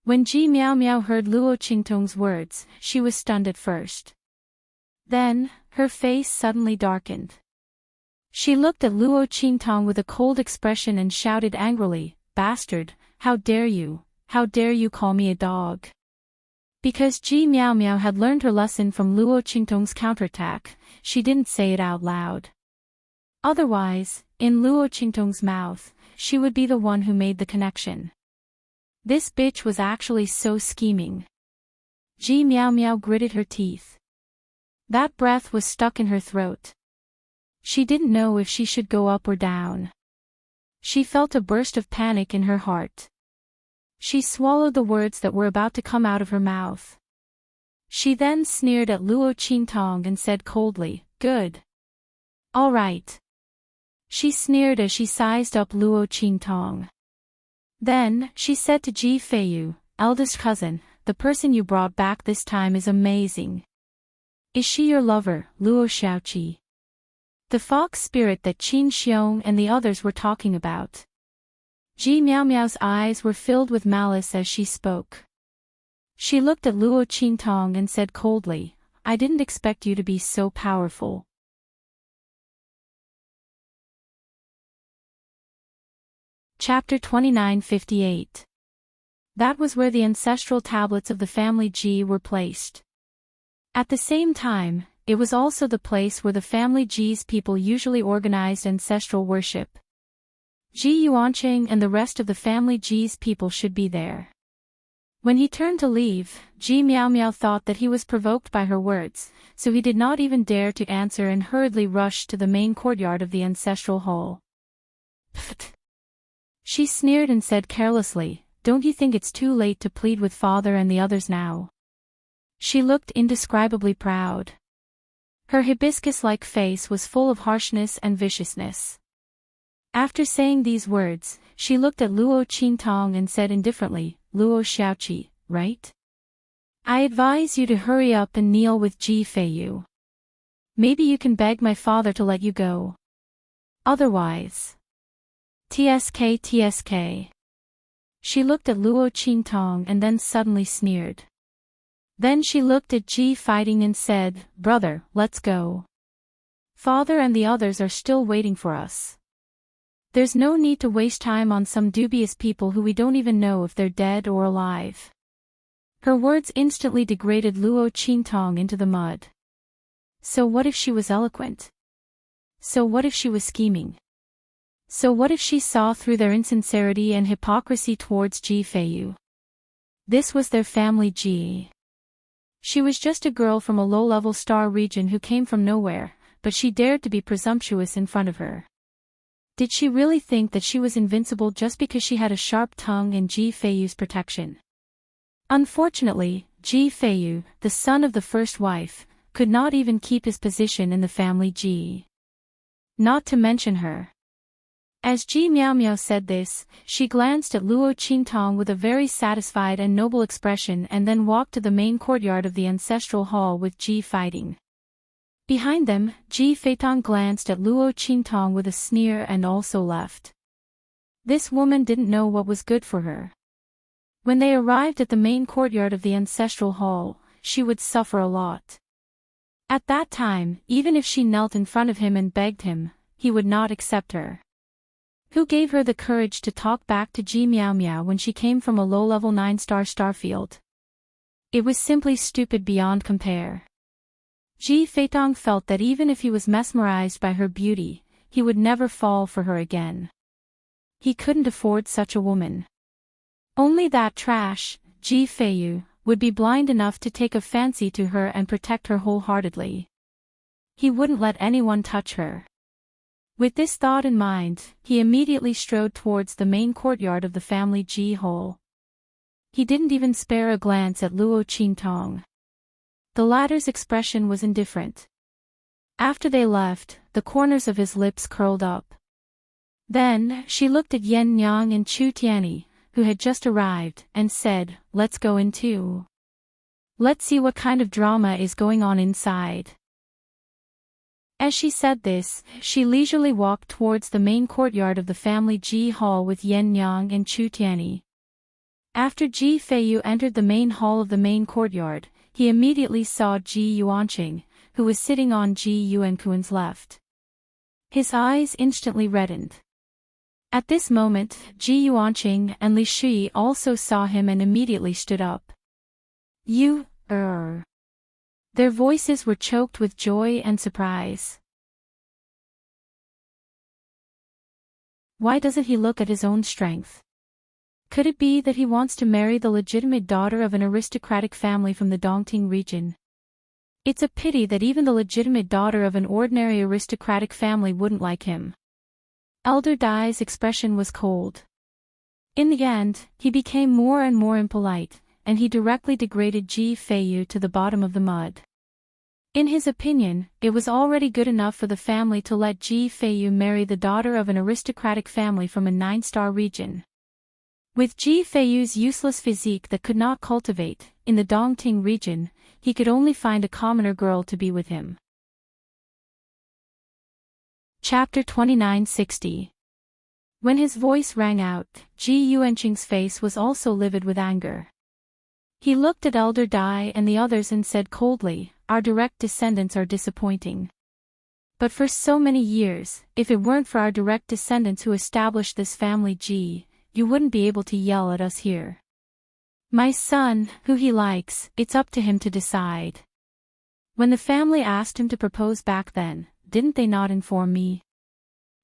When Ji Miao Miao heard Luo Qingtong's words, she was stunned at first. Then, her face suddenly darkened. She looked at Luo Qingtong with a cold expression and shouted angrily, "Bastard, how dare you call me a dog?" Because Ji Miao Miao had learned her lesson from Luo Qingtong's counterattack, she didn't say it out loud. Otherwise, in Luo Qingtong's mouth, she would be the one who made the connection. This bitch was actually so scheming. Ji Miao Miao gritted her teeth. That breath was stuck in her throat. She didn't know if she should go up or down. She felt a burst of panic in her heart. She swallowed the words that were about to come out of her mouth. She then sneered at Luo Qingtong and said coldly, "Good. All right." She sneered as she sized up Luo Qingtong. Then, she said to Ji Feiyu, "Eldest cousin, the person you brought back this time is amazing. Is she your lover, Luo Xiaoqi? The fox spirit that Qin Xiong and the others were talking about?" Ji Miao Miao's eyes were filled with malice as she spoke. She looked at Luo Qingtong and said coldly, "I didn't expect you to be so powerful." Chapter 2958. That was where the ancestral tablets of the family Ji were placed. At the same time, it was also the place where the family Ji's people usually organized ancestral worship. Ji Yuanqing and the rest of the family Ji's people should be there. When he turned to leave, Ji Miao Miao thought that he was provoked by her words, so he did not even dare to answer and hurriedly rushed to the main courtyard of the ancestral hall. Pfft. She sneered and said carelessly, "Don't you think it's too late to plead with father and the others now?" She looked indescribably proud. Her hibiscus-like face was full of harshness and viciousness. After saying these words, she looked at Luo Qingtong and said indifferently, "Luo Xiaoqi, right? I advise you to hurry up and kneel with Ji Feiyu. Maybe you can beg my father to let you go. Otherwise. TSK TSK. She looked at Luo Qingtong and then suddenly sneered. Then she looked at Ji Fighting and said, "Brother, let's go. Father and the others are still waiting for us. There's no need to waste time on some dubious people who we don't even know if they're dead or alive." Her words instantly degraded Luo Qingtong into the mud. So what if she was eloquent? So what if she was scheming? So what if she saw through their insincerity and hypocrisy towards Ji Feiyu? This was their family Ji. She was just a girl from a low-level star region who came from nowhere, but she dared to be presumptuous in front of her. Did she really think that she was invincible just because she had a sharp tongue and Ji Feiyu's protection? Unfortunately, Ji Feiyu, the son of the first wife, could not even keep his position in the family Ji. Not to mention her. As Ji Miao Miao said this, she glanced at Luo Qingtong with a very satisfied and noble expression and then walked to the main courtyard of the ancestral hall with Ji Fighting. Behind them, Ji Feitong glanced at Luo Qingtong with a sneer and also left. This woman didn't know what was good for her. When they arrived at the main courtyard of the ancestral hall, she would suffer a lot. At that time, even if she knelt in front of him and begged him, he would not accept her. Who gave her the courage to talk back to Ji Miao Miao when she came from a low-level 9-star starfield? It was simply stupid beyond compare. Ji Feitong felt that even if he was mesmerized by her beauty, he would never fall for her again. He couldn't afford such a woman. Only that trash, Ji Feiyu, would be blind enough to take a fancy to her and protect her wholeheartedly. He wouldn't let anyone touch her. With this thought in mind, he immediately strode towards the main courtyard of the family Ji hall. He didn't even spare a glance at Luo Qingtong. The latter's expression was indifferent. After they left, the corners of his lips curled up. Then, she looked at Yen Nyang and Chu Tianyi, who had just arrived, and said, "Let's go in too. Let's see what kind of drama is going on inside." As she said this, she leisurely walked towards the main courtyard of the family Ji hall with Yen Nyang and Chu Tianyi. After Ji Feiyu entered the main hall of the main courtyard, he immediately saw Ji Yuanqing, who was sitting on Ji Yuankuan's left. His eyes instantly reddened. At this moment, Ji Yuanqing and Li Shi also saw him and immediately stood up. Their voices were choked with joy and surprise. Why doesn't he look at his own strength? Could it be that he wants to marry the legitimate daughter of an aristocratic family from the Dongting region? It's a pity that even the legitimate daughter of an ordinary aristocratic family wouldn't like him. Elder Dai's expression was cold. In the end, he became more and more impolite, and he directly degraded Ji Feiyu to the bottom of the mud. In his opinion, it was already good enough for the family to let Ji Feiyu marry the daughter of an aristocratic family from a 9-star region. With Ji Feiyu's useless physique that could not cultivate, in the Dongting region, he could only find a commoner girl to be with him. Chapter 2960. When his voice rang out, Ji Yuanqing's face was also livid with anger. He looked at Elder Dai and the others and said coldly, "Our direct descendants are disappointing. But for so many years, if it weren't for our direct descendants who established this family Ji, you wouldn't be able to yell at us here. My son, who he likes, it's up to him to decide. When the family asked him to propose back then, didn't they not inform me?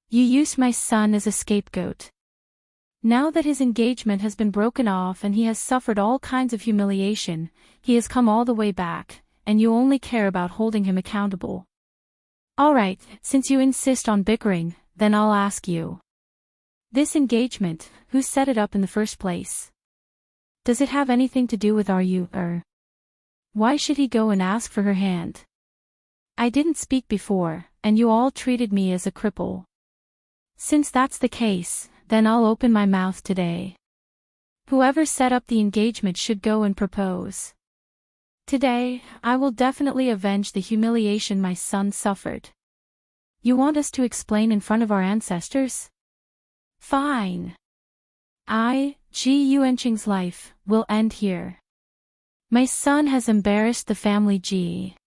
You used my son as a scapegoat. Now that his engagement has been broken off and he has suffered all kinds of humiliation, he has come all the way back, and you only care about holding him accountable. All right, since you insist on bickering, then I'll ask you. This engagement, who set it up in the first place? Does it have anything to do with you? Why should he go and ask for her hand? I didn't speak before, and you all treated me as a cripple. Since that's the case, then I'll open my mouth today. Whoever set up the engagement should go and propose. Today, I will definitely avenge the humiliation my son suffered. You want us to explain in front of our ancestors? Fine. Ji Yuanqing's life will end here. My son has embarrassed the family Ji.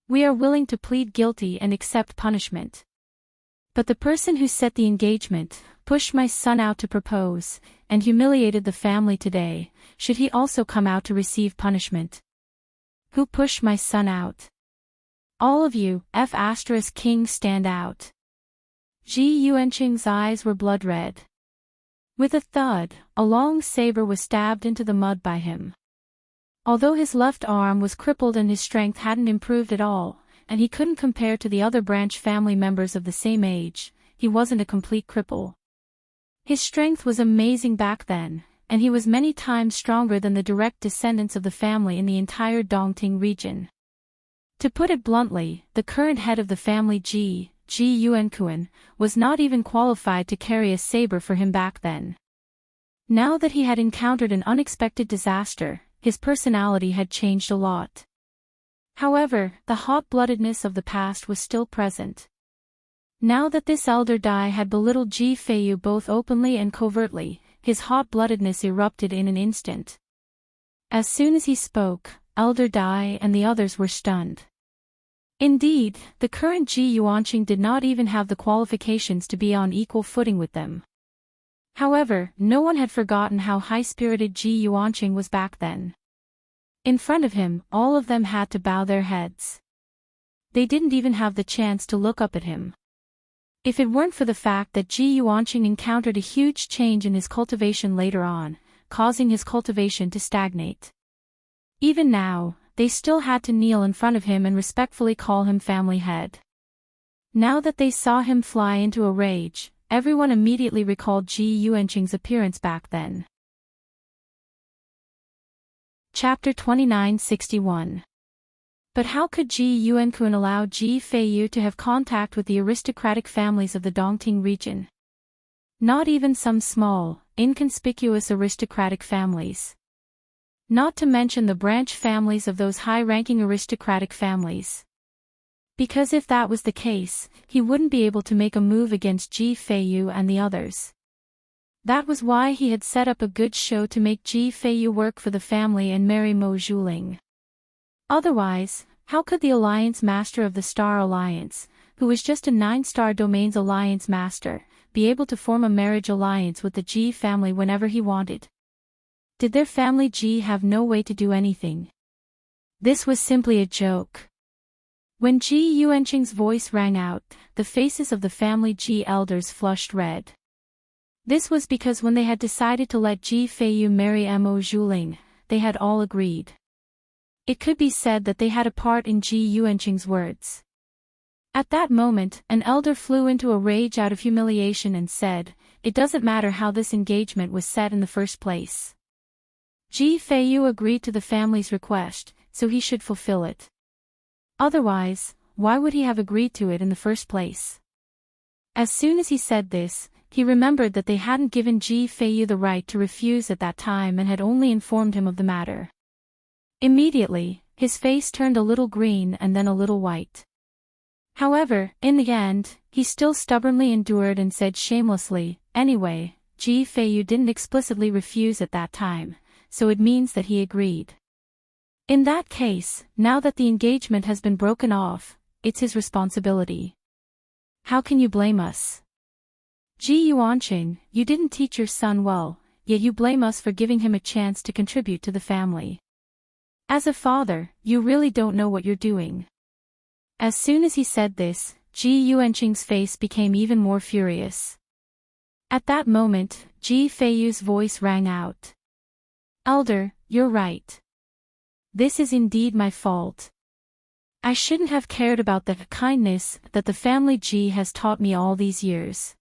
We are willing to plead guilty and accept punishment. But the person who set the engagement, pushed my son out to propose, and humiliated the family today, should he also come out to receive punishment? Who pushed my son out? All of you, King stand out. Ji Yuanqing's eyes were blood red. With a thud, a long saber was stabbed into the mud by him. Although his left arm was crippled and his strength hadn't improved at all, and he couldn't compare to the other branch family members of the same age, he wasn't a complete cripple. His strength was amazing back then, and he was many times stronger than the direct descendants of the family in the entire Dongting region. To put it bluntly, the current head of the family Ji Yuankuan, was not even qualified to carry a saber for him back then. Now that he had encountered an unexpected disaster, his personality had changed a lot. However, the hot-bloodedness of the past was still present. Now that this elder Dai had belittled Ji Feiyu both openly and covertly, his hot-bloodedness erupted in an instant. As soon as he spoke, Elder Dai and the others were stunned. Indeed, the current Ji Yuanqing did not even have the qualifications to be on equal footing with them. However, no one had forgotten how high-spirited Ji Yuanqing was back then. In front of him, all of them had to bow their heads. They didn't even have the chance to look up at him. If it weren't for the fact that Ji Yuanqing encountered a huge change in his cultivation later on, causing his cultivation to stagnate. Even now, they still had to kneel in front of him and respectfully call him family head. Now that they saw him fly into a rage, everyone immediately recalled Ji Yuanqing's appearance back then. Chapter 2961. But how could Ji Yuankuan allow Ji Feiyu to have contact with the aristocratic families of the Dongting region? Not even some small, inconspicuous aristocratic families. Not to mention the branch families of those high-ranking aristocratic families. Because if that was the case, he wouldn't be able to make a move against Ji Feiyu and the others. That was why he had set up a good show to make Ji Feiyu work for the family and marry Mo Zhuling. Otherwise, how could the Alliance Master of the Star Alliance, who was just a 9-star domain's Alliance Master, be able to form a marriage alliance with the Ji family whenever he wanted? Did their family Ji have no way to do anything? This was simply a joke. When Ji Yuanqing's voice rang out, the faces of the family Ji elders flushed red. This was because when they had decided to let Ji Feiyu marry Mo Zhuling, they had all agreed. It could be said that they had a part in Ji Yuanqing's words. At that moment, an elder flew into a rage out of humiliation and said, "It doesn't matter how this engagement was set in the first place. Ji Feiyu agreed to the family's request, so he should fulfill it. Otherwise, why would he have agreed to it in the first place?" As soon as he said this, he remembered that they hadn't given Ji Feiyu the right to refuse at that time and had only informed him of the matter. Immediately, his face turned a little green and then a little white. However, in the end, he still stubbornly endured and said shamelessly, "Anyway, Ji Feiyu didn't explicitly refuse at that time, so it means that he agreed. In that case, now that the engagement has been broken off, it's his responsibility. How can you blame us? Ji Yuanqing, you didn't teach your son well, yet you blame us for giving him a chance to contribute to the family. As a father, you really don't know what you're doing." As soon as he said this, Ji Yuanqing's face became even more furious. At that moment, Ji Feiyu's voice rang out. "Elder, you're right. This is indeed my fault. I shouldn't have cared about the kindness that the family Ji has taught me all these years.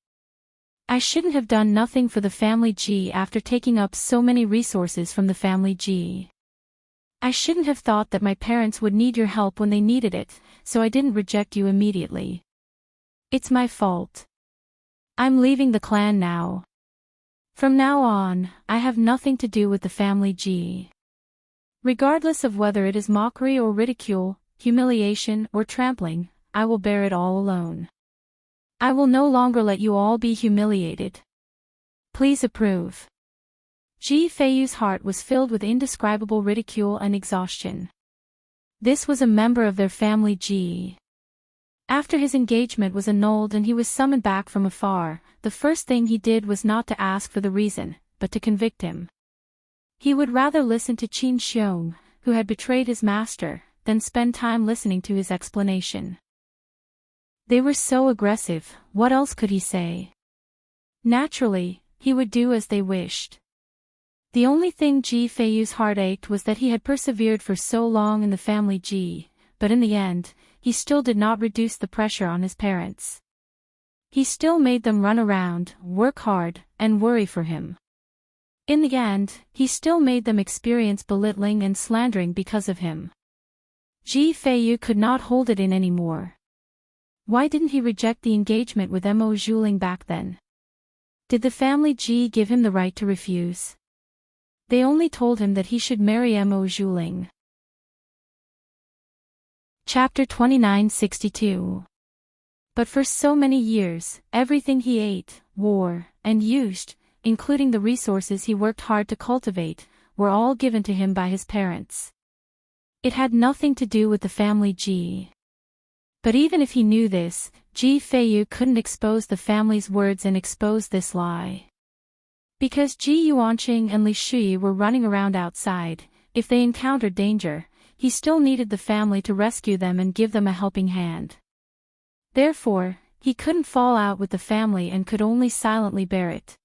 I shouldn't have done nothing for the family G after taking up so many resources from the family G. I shouldn't have thought that my parents would need your help when they needed it, so I didn't reject you immediately. It's my fault. I'm leaving the clan now. From now on, I have nothing to do with the family G. Regardless of whether it is mockery or ridicule, humiliation or trampling, I will bear it all alone. I will no longer let you all be humiliated. Please approve. Ji Feiyu's heart was filled with indescribable ridicule and exhaustion. This was a member of their family Ji. After his engagement was annulled and he was summoned back from afar, the first thing he did was not to ask for the reason, but to convict him. He would rather listen to Qin Xiong, who had betrayed his master, than spend time listening to his explanation. They were so aggressive, what else could he say? Naturally, he would do as they wished. The only thing Ji Feiyu's heart ached was that he had persevered for so long in the family Ji, but in the end, he still did not reduce the pressure on his parents. He still made them run around, work hard, and worry for him. In the end, he still made them experience belittling and slandering because of him. Ji Feiyu could not hold it in anymore. Why didn't he reject the engagement with Mo Zhuling back then? Did the family Ji give him the right to refuse? They only told him that he should marry Mo Zhuling. Chapter 2962. But for so many years, everything he ate, wore, and used, including the resources he worked hard to cultivate, were all given to him by his parents. It had nothing to do with the family Ji. But even if he knew this, Ji Feiyu couldn't expose the family's words and expose this lie. Because Ji Yuanqing and Li Shui were running around outside, if they encountered danger, he still needed the family to rescue them and give them a helping hand. Therefore, he couldn't fall out with the family and could only silently bear it.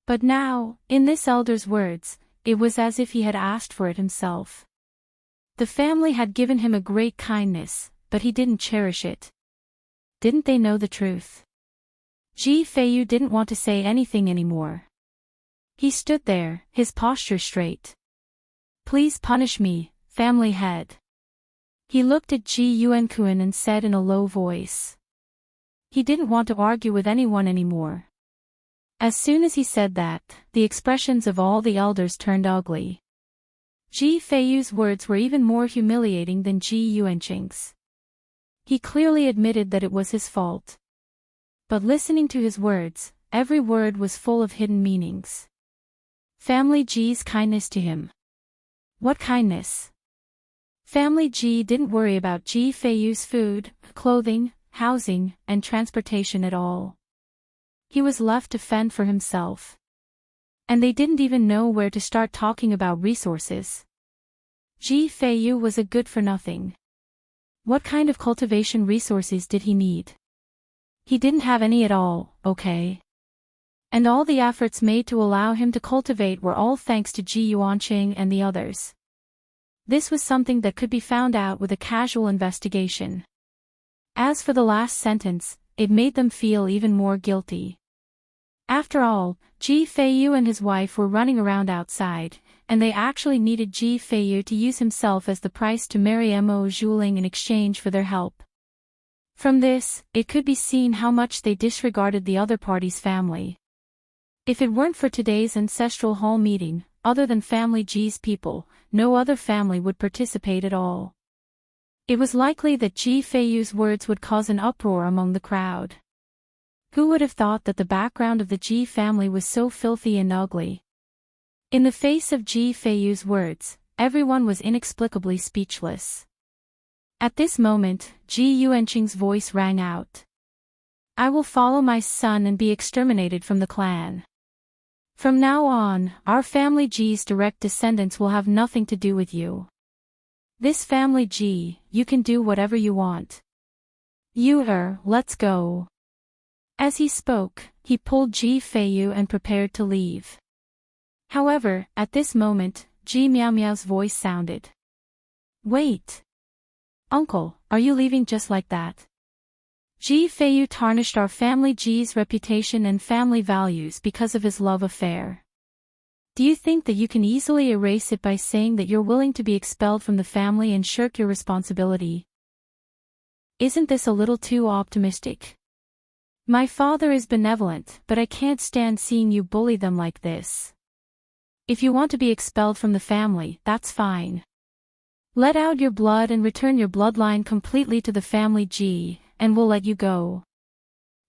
But now, in this elder's words, it was as if he had asked for it himself. The family had given him a great kindness, but he didn't cherish it. Didn't they know the truth? Ji Feiyu didn't want to say anything anymore. He stood there, his posture straight. Please punish me, family head. He looked at Ji Yuankuan and said in a low voice. He didn't want to argue with anyone anymore. As soon as he said that, the expressions of all the elders turned ugly. Ji Feiyu's words were even more humiliating than Ji Yuanqing's. He clearly admitted that it was his fault. But listening to his words, every word was full of hidden meanings. Family Ji's kindness to him. What kindness? Family Ji didn't worry about Ji Feiyu's food, clothing, housing, and transportation at all. He was left to fend for himself. And they didn't even know where to start talking about resources. Ji Feiyu was a good-for-nothing. What kind of cultivation resources did he need? He didn't have any at all, okay? And all the efforts made to allow him to cultivate were all thanks to Ji Yuanqing and the others. This was something that could be found out with a casual investigation. As for the last sentence, it made them feel even more guilty. After all, Ji Feiyu and his wife were running around outside, and they actually needed Ji Feiyu to use himself as the price to marry Mo Zhuling in exchange for their help. From this, it could be seen how much they disregarded the other party's family. If it weren't for today's ancestral hall meeting, other than family Ji's people, no other family would participate at all. It was likely that Ji Feiyu's words would cause an uproar among the crowd. Who would have thought that the background of the Ji family was so filthy and ugly? In the face of Ji Feiyu's words, everyone was inexplicably speechless. At this moment, Ji Yuanqing's voice rang out. I will follow my son and be exterminated from the clan. From now on, our family Ji's direct descendants will have nothing to do with you. This family Ji, you can do whatever you want. Let's go. As he spoke, he pulled Ji Feiyu and prepared to leave. However, at this moment, Ji Miao Miao's voice sounded. Wait. Uncle, are you leaving just like that? Ji Feiyu tarnished our family Ji's reputation and family values because of his love affair. Do you think that you can easily erase it by saying that you're willing to be expelled from the family and shirk your responsibility? Isn't this a little too optimistic? My father is benevolent, but I can't stand seeing you bully them like this. If you want to be expelled from the family, that's fine. Let out your blood and return your bloodline completely to the family Ji, and we'll let you go.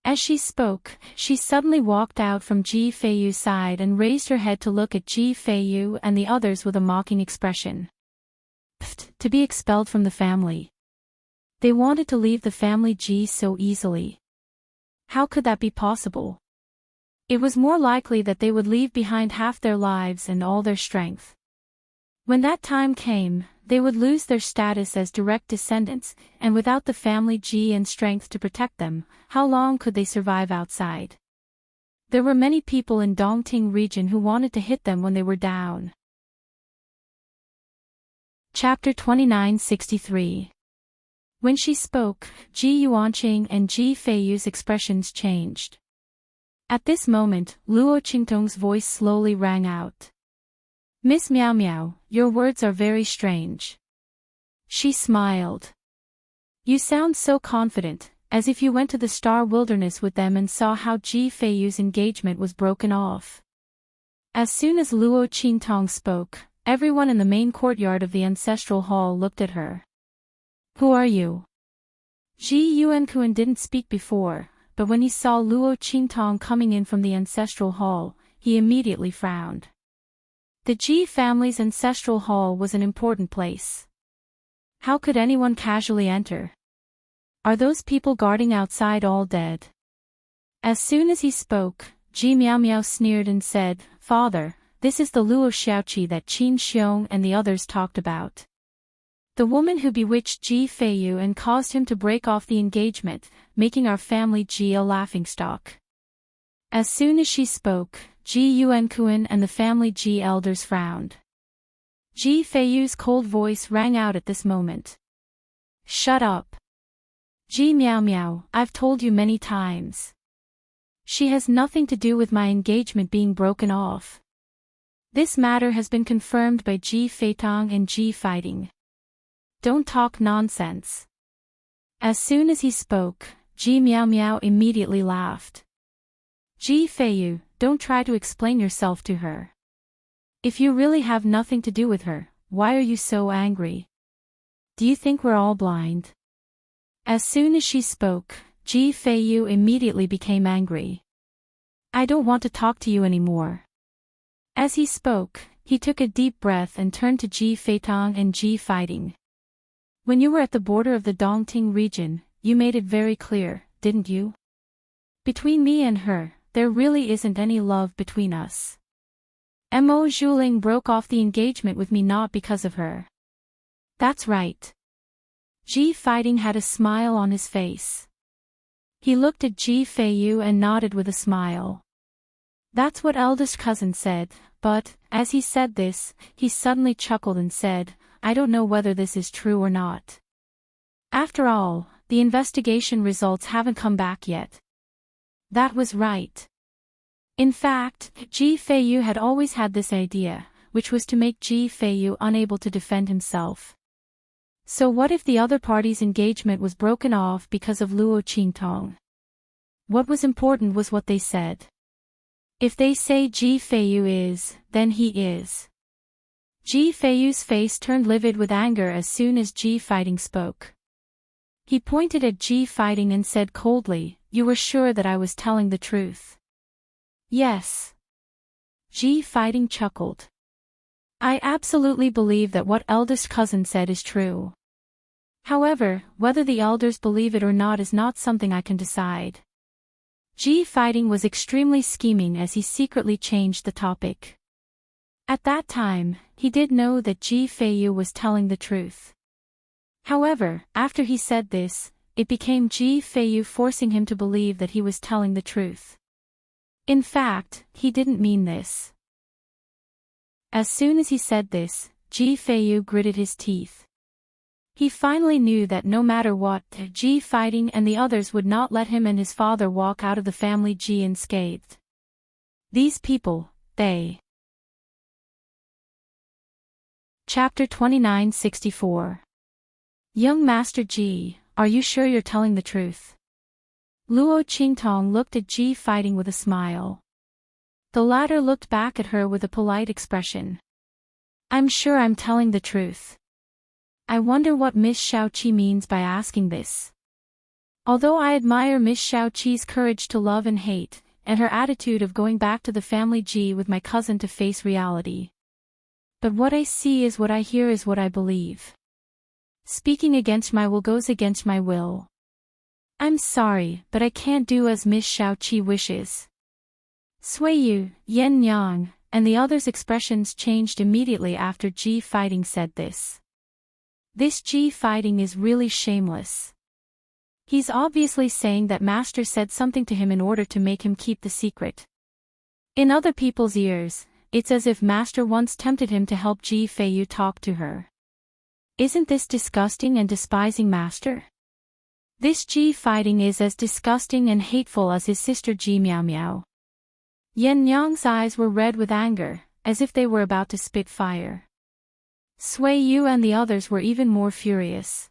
As she spoke, she suddenly walked out from Ji Feiyu's side and raised her head to look at Ji Feiyu and the others with a mocking expression. Pfft, to be expelled from the family. They wanted to leave the family Ji so easily. How could that be possible? It was more likely that they would leave behind half their lives and all their strength. When that time came, they would lose their status as direct descendants, and without the family Ji and strength to protect them, how long could they survive outside? There were many people in Dongting region who wanted to hit them when they were down. Chapter 2963. When she spoke, Ji Yuanqing and Ji Feiyu's expressions changed. At this moment, Luo Qingtong's voice slowly rang out. Miss Miao Miao, your words are very strange. She smiled. You sound so confident, as if you went to the Star Wilderness with them and saw how Ji Feiyu's engagement was broken off. As soon as Luo Qingtong spoke, everyone in the main courtyard of the ancestral hall looked at her. Who are you? Ji Yuankuan didn't speak before, but when he saw Luo Qingtong coming in from the ancestral hall, he immediately frowned. The Ji family's ancestral hall was an important place. How could anyone casually enter? Are those people guarding outside all dead? As soon as he spoke, Ji Miao Miao sneered and said, Father, this is the Luo Xiaoqi that Qin Xiong and the others talked about. The woman who bewitched Ji Feiyu and caused him to break off the engagement, making our family Ji a laughingstock. As soon as she spoke, Ji Yuankuan and the family Ji elders frowned. Ji Feiyu's cold voice rang out at this moment. Shut up. Ji Miao Miao, I've told you many times. She has nothing to do with my engagement being broken off. This matter has been confirmed by Ji Feitong and Ji Fighting. Don't talk nonsense. As soon as he spoke, Ji Miao Miao immediately laughed. Ji Feiyu, don't try to explain yourself to her. If you really have nothing to do with her, why are you so angry? Do you think we're all blind? As soon as she spoke, Ji Feiyu immediately became angry. I don't want to talk to you anymore. As he spoke, he took a deep breath and turned to Ji Feitong and Ji Fighting. When you were at the border of the Dongting region, you made it very clear, didn't you? Between me and her, there really isn't any love between us. Mo Zhuling broke off the engagement with me not because of her. That's right. Ji Fighting had a smile on his face. He looked at Ji Feiyu and nodded with a smile. That's what eldest cousin said, but, as he said this, he suddenly chuckled and said, I don't know whether this is true or not. After all, the investigation results haven't come back yet. That was right. In fact, Ji Feiyu had always had this idea, which was to make Ji Feiyu unable to defend himself. So what if the other party's engagement was broken off because of Luo Qingtong? What was important was what they said. If they say Ji Feiyu is, then he is. Ji Feiyu's face turned livid with anger as soon as Ji Fighting spoke. He pointed at Ji Fighting and said coldly, You were sure that I was telling the truth? Yes. Ji Fighting chuckled. I absolutely believe that what eldest cousin said is true. However, whether the elders believe it or not is not something I can decide. Ji Fighting was extremely scheming as he secretly changed the topic. At that time, he did know that Ji Feiyu was telling the truth. However, after he said this, it became Ji Feiyu forcing him to believe that he was telling the truth. In fact, he didn't mean this. As soon as he said this, Ji Feiyu gritted his teeth. He finally knew that no matter what, Ji Fighting and the others would not let him and his father walk out of the family Ji unscathed. These people, they. Chapter 2964. Young Master Ji, are you sure you're telling the truth? Luo Qingtong looked at Ji Fighting with a smile. The latter looked back at her with a polite expression. I'm sure I'm telling the truth. I wonder what Miss Shaoqi means by asking this. Although I admire Miss Shaoqi's courage to love and hate, and her attitude of going back to the family Ji with my cousin to face reality. But what I see is what I hear is what I believe. Speaking against my will goes against my will. I'm sorry, but I can't do as Miss Shaoqi wishes. Sui Yu, Yen Yang, and the others' expressions changed immediately after Ji Fighting said this. This Ji Fighting is really shameless. He's obviously saying that Master said something to him in order to make him keep the secret. In other people's ears, it's as if Master once tempted him to help Ji Feiyu talk to her. Isn't this disgusting and despising Master? This Ji Fighting is as disgusting and hateful as his sister Ji Miao Miao. Yen Yang's eyes were red with anger, as if they were about to spit fire. Sui Yu and the others were even more furious.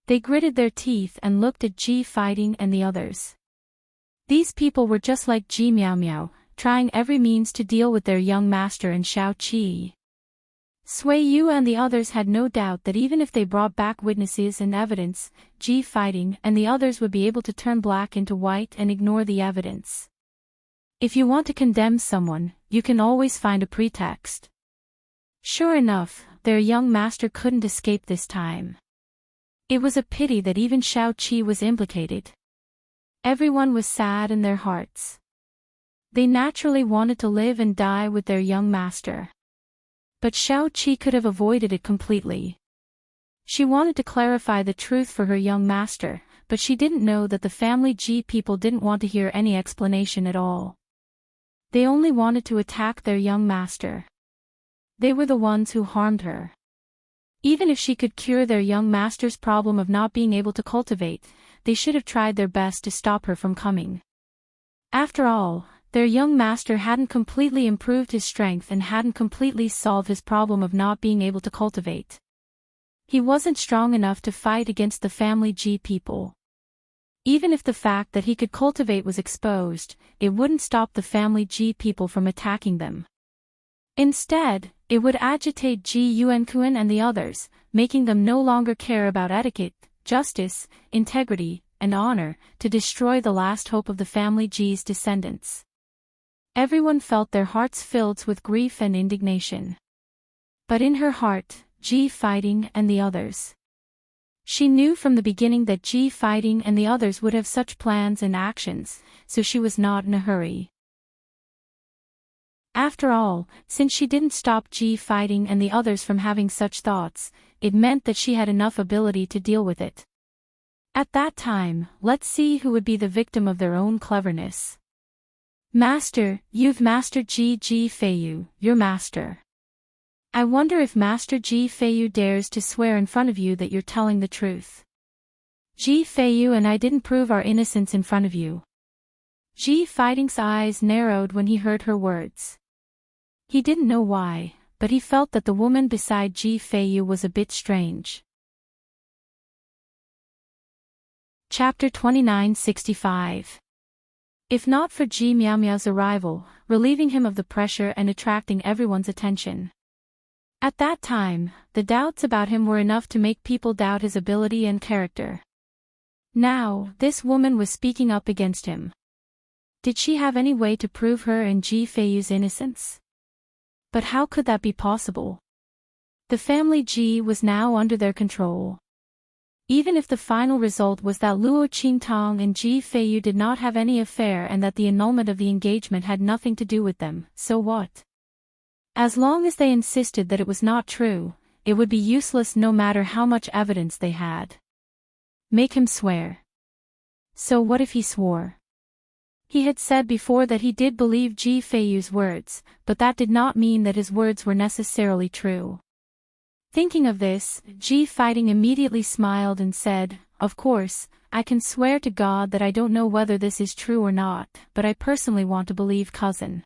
They gritted their teeth and looked at Ji Fighting and the others. These people were just like Ji Miao Miao, trying every means to deal with their young master and Shaoqi. Sui Yu and the others had no doubt that even if they brought back witnesses and evidence, Ji Fighting and the others would be able to turn black into white and ignore the evidence. If you want to condemn someone, you can always find a pretext. Sure enough, their young master couldn't escape this time. It was a pity that even Shaoqi was implicated. Everyone was sad in their hearts. They naturally wanted to live and die with their young master. But Shaoqi could have avoided it completely. She wanted to clarify the truth for her young master, but she didn't know that the family Ji people didn't want to hear any explanation at all. They only wanted to attack their young master. They were the ones who harmed her. Even if she could cure their young master's problem of not being able to cultivate, they should have tried their best to stop her from coming. After all, their young master hadn't completely improved his strength and hadn't completely solved his problem of not being able to cultivate. He wasn't strong enough to fight against the family Ji people. Even if the fact that he could cultivate was exposed, it wouldn't stop the family Ji people from attacking them. Instead, it would agitate Ji Yuankuan and the others, making them no longer care about etiquette, justice, integrity, and honor, to destroy the last hope of the family Ji's descendants. Everyone felt their hearts filled with grief and indignation. But in her heart, Ji Fighting and the others. She knew from the beginning that Ji Fighting and the others would have such plans and actions, so she was not in a hurry. After all, since she didn't stop Ji Fighting and the others from having such thoughts, it meant that she had enough ability to deal with it. At that time, let's see who would be the victim of their own cleverness. Master, you've mastered Ji Feiyu, your master. I wonder if Master Ji Feiyu dares to swear in front of you that you're telling the truth. Ji Feiyu and I didn't prove our innocence in front of you. Ji Fighting's eyes narrowed when he heard her words. He didn't know why, but he felt that the woman beside Ji Feiyu was a bit strange. Chapter 2965. If not for Ji Miao Miao's arrival, relieving him of the pressure and attracting everyone's attention. At that time, the doubts about him were enough to make people doubt his ability and character. Now, this woman was speaking up against him. Did she have any way to prove her and Ji Feiyu's innocence? But how could that be possible? The family Ji was now under their control. Even if the final result was that Luo Qingtong and Ji Feiyu did not have any affair and that the annulment of the engagement had nothing to do with them, so what? As long as they insisted that it was not true, it would be useless no matter how much evidence they had. Make him swear. So what if he swore? He had said before that he did believe Ji Feiyu's words, but that did not mean that his words were necessarily true. Thinking of this, Ji Fighting immediately smiled and said, "Of course, I can swear to God that I don't know whether this is true or not, but I personally want to believe cousin.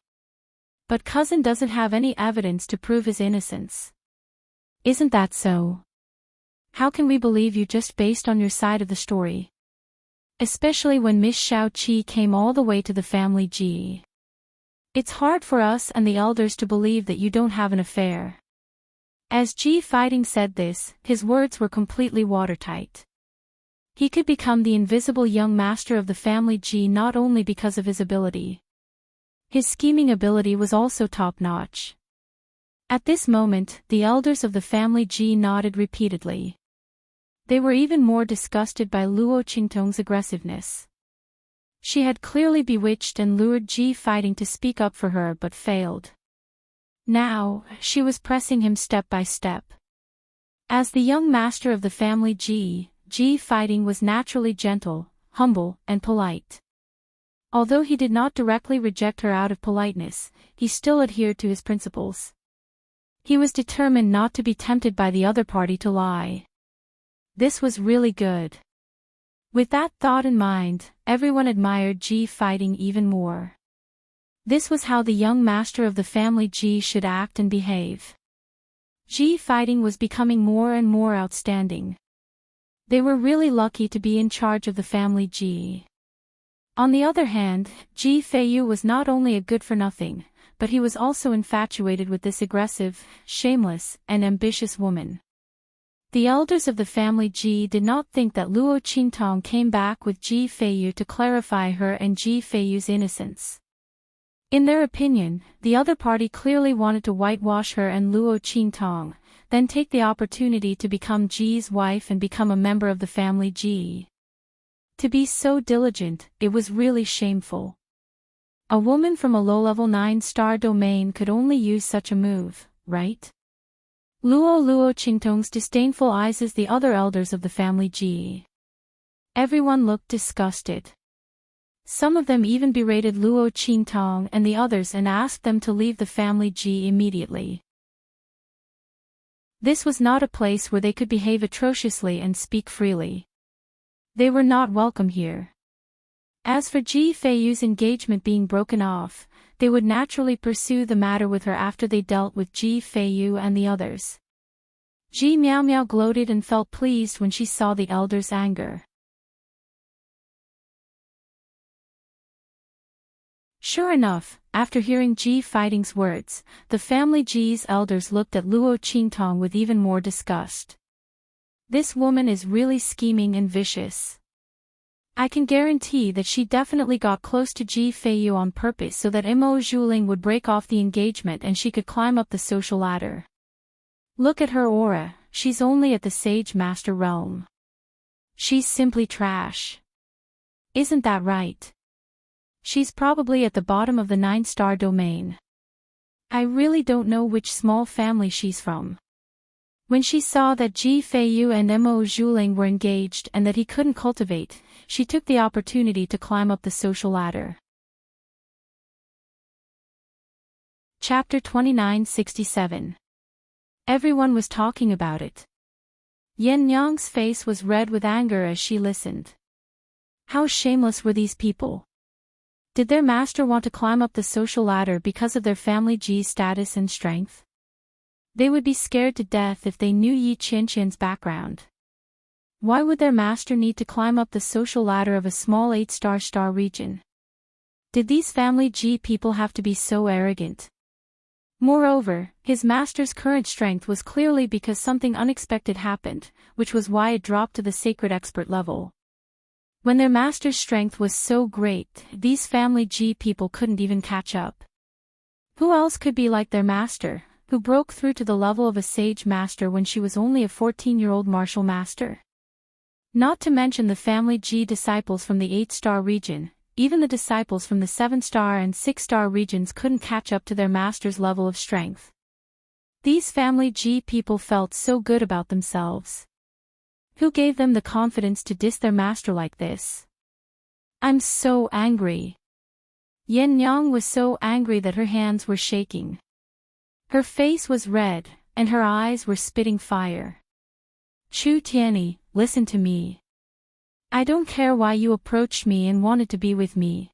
But cousin doesn't have any evidence to prove his innocence. Isn't that so? How can we believe you just based on your side of the story? Especially when Miss Xiao Qi came all the way to the family Ji. It's hard for us and the elders to believe that you don't have an affair." As Ji Fighting said this, his words were completely watertight. He could become the invisible young master of the family Ji not only because of his ability. His scheming ability was also top-notch. At this moment, the elders of the family Ji nodded repeatedly. They were even more disgusted by Luo Qingtong's aggressiveness. She had clearly bewitched and lured Ji Fighting to speak up for her but failed. Now, she was pressing him step by step. As the young master of the family Ji Fighting was naturally gentle, humble, and polite. Although he did not directly reject her out of politeness, he still adhered to his principles. He was determined not to be tempted by the other party to lie. This was really good. With that thought in mind, everyone admired Ji Fighting even more. This was how the young master of the family Ji should act and behave. Ji Fighting was becoming more and more outstanding. They were really lucky to be in charge of the family Ji. On the other hand, Ji Feiyu was not only a good-for-nothing, but he was also infatuated with this aggressive, shameless, and ambitious woman. The elders of the family Ji did not think that Luo Qingtong came back with Ji Feiyu to clarify her and Ji Feiyu's innocence. In their opinion, the other party clearly wanted to whitewash her and Luo Qingtong, then take the opportunity to become Ji's wife and become a member of the family Ji. To be so diligent, it was really shameful. A woman from a low-level 9-star domain could only use such a move, right? Luo Qingtong's disdainful eyes as the other elders of the family Ji. Everyone looked disgusted. Some of them even berated Luo Qingtong and the others and asked them to leave the family Ji immediately. This was not a place where they could behave atrociously and speak freely. They were not welcome here. As for Ji Feiyu's engagement being broken off, they would naturally pursue the matter with her after they dealt with Ji Feiyu and the others. Ji Miao Miao gloated and felt pleased when she saw the elders' anger. Sure enough, after hearing Ji Fighting's words, the family Ji's elders looked at Luo Qingtong with even more disgust. This woman is really scheming and vicious. I can guarantee that she definitely got close to Ji Feiyu on purpose so that Mo Zhuling would break off the engagement and she could climb up the social ladder. Look at her aura, she's only at the Sage Master realm. She's simply trash. Isn't that right? She's probably at the bottom of the 9-star domain. I really don't know which small family she's from. When she saw that Ji Feiyu and Mo Zhuling were engaged and that he couldn't cultivate, she took the opportunity to climb up the social ladder. Chapter 2967. Everyone was talking about it. Yen Nyang's face was red with anger as she listened. How shameless were these people? Did their master want to climb up the social ladder because of their family Ji's status and strength? They would be scared to death if they knew Yi Qianqian's background. Why would their master need to climb up the social ladder of a small 8-star region? Did these family Ji people have to be so arrogant? Moreover, his master's current strength was clearly because something unexpected happened, which was why it dropped to the sacred expert level. When their master's strength was so great, these family Ji people couldn't even catch up. Who else could be like their master, who broke through to the level of a sage master when she was only a 14-year-old martial master? Not to mention the family Ji disciples from the 8-star region, even the disciples from the 7-star and 6-star regions couldn't catch up to their master's level of strength. These family Ji people felt so good about themselves. Who gave them the confidence to diss their master like this? I'm so angry. Yen Nyang was so angry that her hands were shaking. Her face was red, and her eyes were spitting fire. Chu Tianyi, listen to me. I don't care why you approached me and wanted to be with me.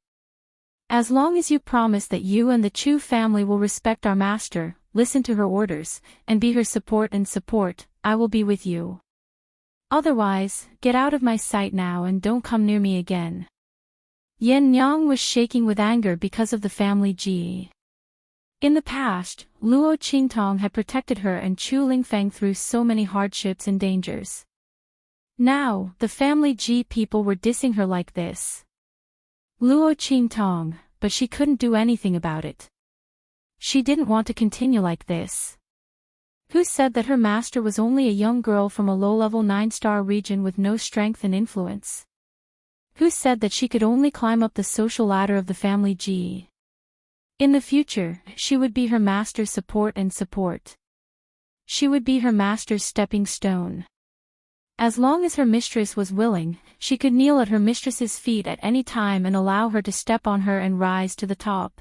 As long as you promise that you and the Chu family will respect our master, listen to her orders, and be her support, I will be with you. Otherwise, get out of my sight now and don't come near me again. Yen Yang was shaking with anger because of the family Ji. In the past, Luo Qingtong had protected her and Chu Lingfeng through so many hardships and dangers. Now, the family Ji people were dissing her like this. Luo Qingtong, but she couldn't do anything about it. She didn't want to continue like this. Who said that her master was only a young girl from a low-level 9-star region with no strength and influence? Who said that she could only climb up the social ladder of the family Ji? In the future, she would be her master's support. She would be her master's stepping stone. As long as her mistress was willing, she could kneel at her mistress's feet at any time and allow her to step on her and rise to the top.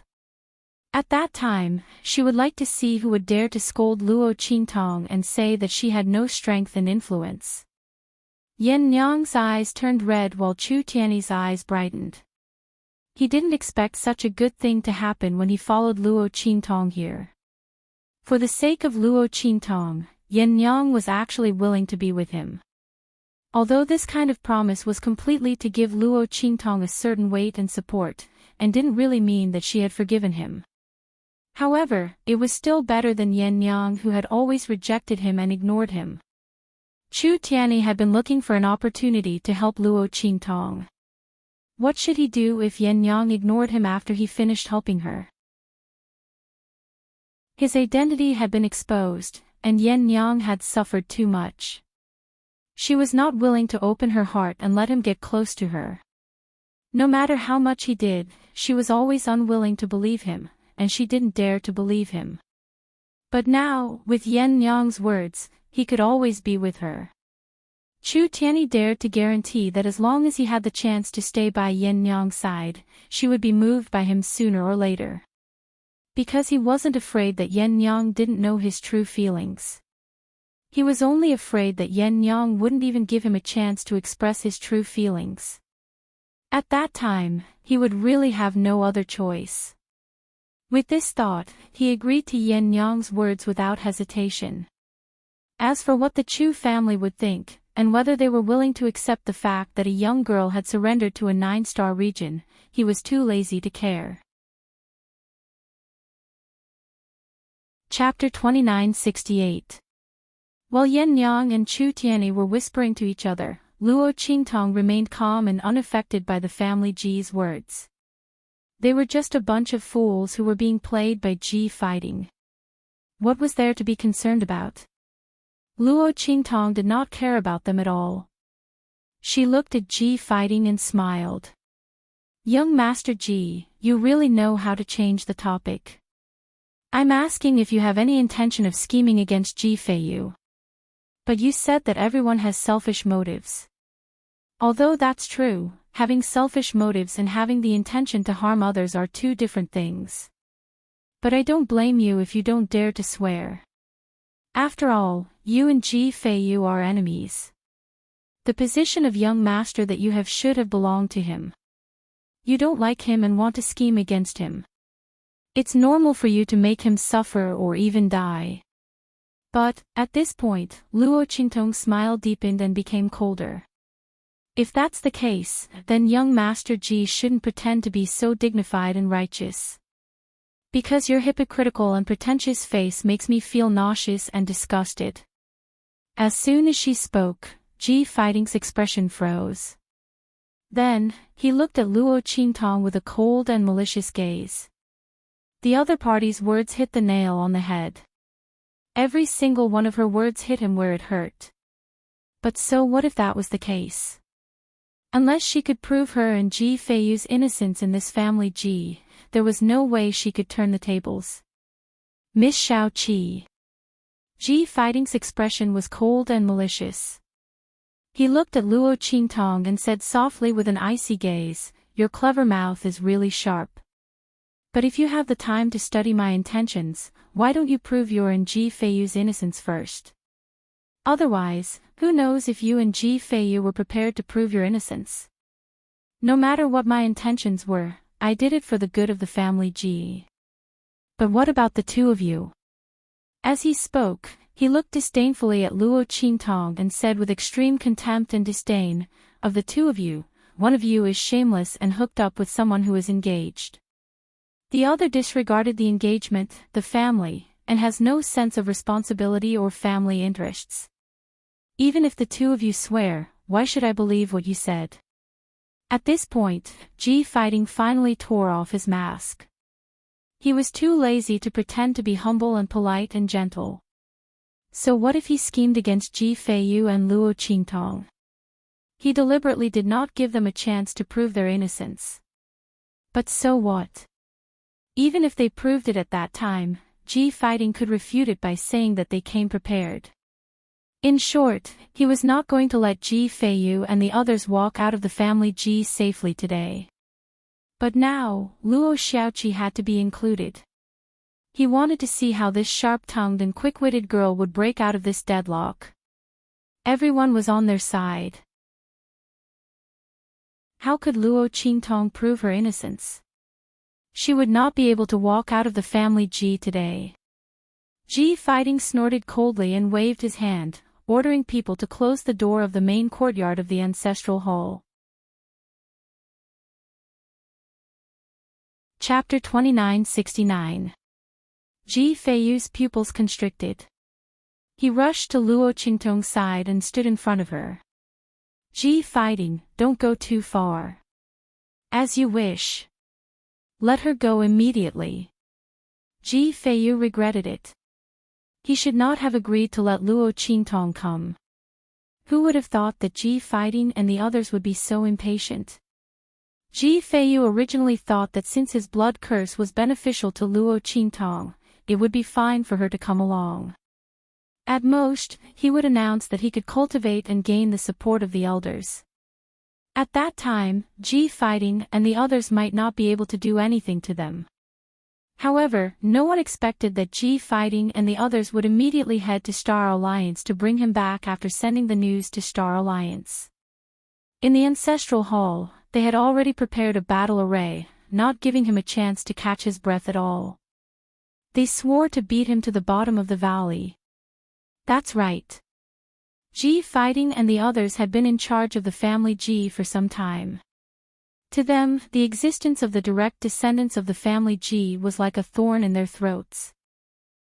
At that time, she would like to see who would dare to scold Luo Qingtong and say that she had no strength and influence. Yen Nyang's eyes turned red while Chu Tianyi's eyes brightened. He didn't expect such a good thing to happen when he followed Luo Qingtong here. For the sake of Luo Qingtong, Yen Nyang was actually willing to be with him. Although this kind of promise was completely to give Luo Qingtong a certain weight and support, and didn't really mean that she had forgiven him. However, it was still better than Yen Yang, who had always rejected him and ignored him. Chu Tianyi had been looking for an opportunity to help Luo Qingtong. What should he do if Yen Yang ignored him after he finished helping her? His identity had been exposed, and Yen Yang had suffered too much. She was not willing to open her heart and let him get close to her. No matter how much he did, she was always unwilling to believe him, and she didn't dare to believe him. But now, with Yen Yang's words, he could always be with her. Chu Tianyi dared to guarantee that as long as he had the chance to stay by Yen Yang's side, she would be moved by him sooner or later. Because he wasn't afraid that Yen Yang didn't know his true feelings. He was only afraid that Yen Yang wouldn't even give him a chance to express his true feelings. At that time, he would really have no other choice. With this thought, he agreed to Yen Yang's words without hesitation. As for what the Chu family would think, and whether they were willing to accept the fact that a young girl had surrendered to a 9-star region, he was too lazy to care. Chapter 2968. While Yen Yang and Chu Tianyi were whispering to each other, Luo Qingtong remained calm and unaffected by the family Ji's words. They were just a bunch of fools who were being played by Ji fighting. What was there to be concerned about? Luo Qingtong did not care about them at all. She looked at Ji fighting and smiled. Young Master Ji, you really know how to change the topic. I'm asking if you have any intention of scheming against Ji Feiyu. But you said that everyone has selfish motives. Although that's true, having selfish motives and having the intention to harm others are two different things. But I don't blame you if you don't dare to swear. After all, you and Ji Feiyu are enemies. The position of young master that you have should have belonged to him. You don't like him and want to scheme against him. It's normal for you to make him suffer or even die. But, at this point, Luo Qingtong's smile deepened and became colder. If that's the case, then young Master Ji shouldn't pretend to be so dignified and righteous. Because your hypocritical and pretentious face makes me feel nauseous and disgusted. As soon as she spoke, Ji Fighting's expression froze. Then, he looked at Luo Qingtong with a cold and malicious gaze. The other party's words hit the nail on the head. Every single one of her words hit him where it hurt. But so what if that was the case? Unless she could prove her and Ji Feiyu's innocence in this family Ji, there was no way she could turn the tables. Miss Shao Qi. Ji Fighting's expression was cold and malicious. He looked at Luo Qingtong and said softly with an icy gaze, "Your clever mouth is really sharp. But if you have the time to study my intentions, why don't you prove your and Ji Feiyu's innocence first? Otherwise, who knows if you and Ji Feiyu were prepared to prove your innocence? No matter what my intentions were, I did it for the good of the family Ji. But what about the two of you? As he spoke, he looked disdainfully at Luo Qingtong and said with extreme contempt and disdain, "Of the two of you, one of you is shameless and hooked up with someone who is engaged. The other disregarded the engagement, the family, and has no sense of responsibility or family interests. Even if the two of you swear, why should I believe what you said?" At this point, Ji Fighting finally tore off his mask. He was too lazy to pretend to be humble and polite and gentle. So what if he schemed against Ji Feiyu and Luo Qingtong? He deliberately did not give them a chance to prove their innocence. But so what? Even if they proved it at that time, Ji Fighting could refute it by saying that they came prepared. In short, he was not going to let Ji Feiyu and the others walk out of the family Ji safely today. But now, Luo Xiaoqi had to be included. He wanted to see how this sharp-tongued and quick-witted girl would break out of this deadlock. Everyone was on their side. How could Luo Qingtong prove her innocence? She would not be able to walk out of the family Ji today. Ji Fighting snorted coldly and waved his hand, ordering people to close the door of the main courtyard of the ancestral hall. Chapter 2969. Ji Feiyu's pupils constricted. He rushed to Luo Qingtong's side and stood in front of her. "Ji Fighting, don't go too far." "As you wish." "Let her go immediately." Ji Feiyu regretted it. He should not have agreed to let Luo Qingtong come. Who would have thought that Ji Fighting and the others would be so impatient? Ji Feiyu originally thought that since his blood curse was beneficial to Luo Qingtong, it would be fine for her to come along. At most, he would announce that he could cultivate and gain the support of the elders. At that time, Ji Fighting and the others might not be able to do anything to them. However, no one expected that Ji Fighting and the others would immediately head to Star Alliance to bring him back after sending the news to Star Alliance. In the ancestral hall, they had already prepared a battle array, not giving him a chance to catch his breath at all. They swore to beat him to the bottom of the valley. That's right. Ji Fighting and the others had been in charge of the family Ji for some time. To them, the existence of the direct descendants of the family Ji was like a thorn in their throats.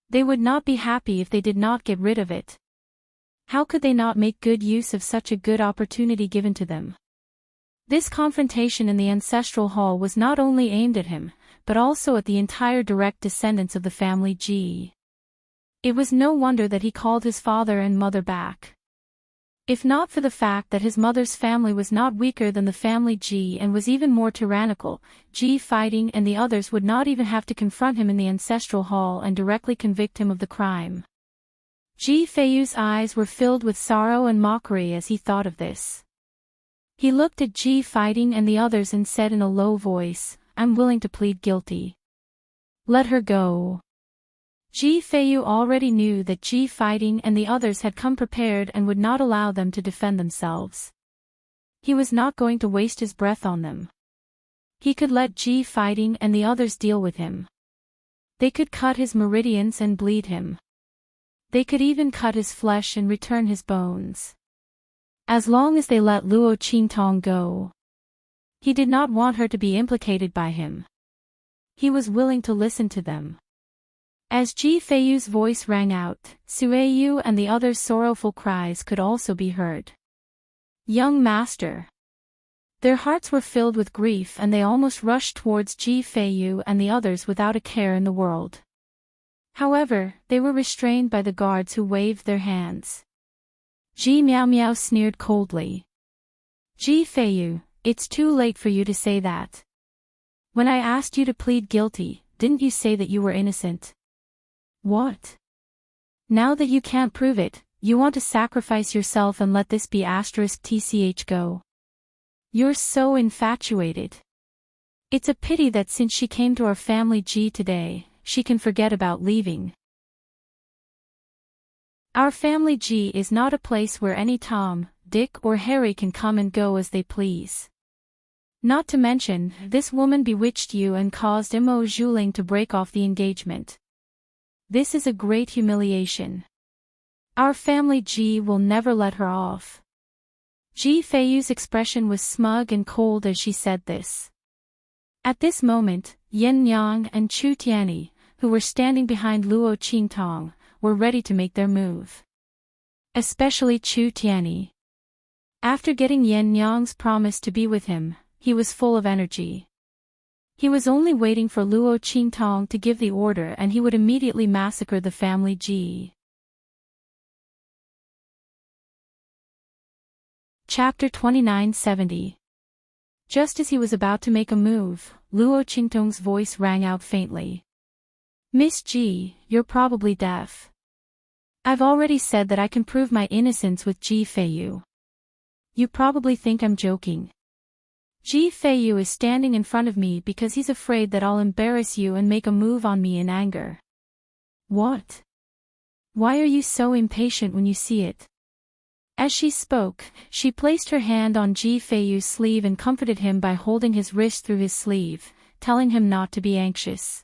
They would not be happy if they did not get rid of it. How could they not make good use of such a good opportunity given to them? This confrontation in the ancestral hall was not only aimed at him, but also at the entire direct descendants of the family Ji. It was no wonder that he called his father and mother back. If not for the fact that his mother's family was not weaker than the family Ji and was even more tyrannical, Ji Fighting and the others would not even have to confront him in the ancestral hall and directly convict him of the crime. Ji Feiyu's eyes were filled with sorrow and mockery as he thought of this. He looked at Ji Fighting and the others and said in a low voice, "I'm willing to plead guilty. Let her go." Ji Feiyu already knew that Ji Fighting and the others had come prepared and would not allow them to defend themselves. He was not going to waste his breath on them. He could let Ji Fighting and the others deal with him. They could cut his meridians and bleed him. They could even cut his flesh and return his bones. As long as they let Luo Qingtong go. He did not want her to be implicated by him. He was willing to listen to them. As Ji Feiyu's voice rang out, Sueyu and the others' sorrowful cries could also be heard. "Young master." Their hearts were filled with grief and they almost rushed towards Ji Feiyu and the others without a care in the world. However, they were restrained by the guards who waved their hands. Ji Miao Miao sneered coldly. "Ji Feiyu, it's too late for you to say that. When I asked you to plead guilty, didn't you say that you were innocent? What? Now that you can't prove it, you want to sacrifice yourself and let this be *tch go? You're so infatuated. It's a pity that since she came to our family G today, she can forget about leaving. Our family G is not a place where any Tom, Dick or Harry can come and go as they please. Not to mention, this woman bewitched you and caused Mo Zhuling to break off the engagement. This is a great humiliation. Our family G will never let her off. Ji Feiyu's expression was smug and cold as she said this. At this moment, Yin Yang and Chu Tianyi, who were standing behind Luo Qingtong, were ready to make their move. Especially Chu Tianyi. After getting Yin Yang's promise to be with him, he was full of energy. He was only waiting for Luo Qingtong to give the order and he would immediately massacre the family Ji. Chapter 2970. Just as he was about to make a move, Luo Qingtong's voice rang out faintly. Miss Ji, you're probably deaf. I've already said that I can prove my innocence with Ji Feiyu. You probably think I'm joking. Ji Feiyu is standing in front of me because he's afraid that I'll embarrass you and make a move on me in anger. What? Why are you so impatient when you see it? As she spoke, she placed her hand on Ji Feiyu's sleeve and comforted him by holding his wrist through his sleeve, telling him not to be anxious.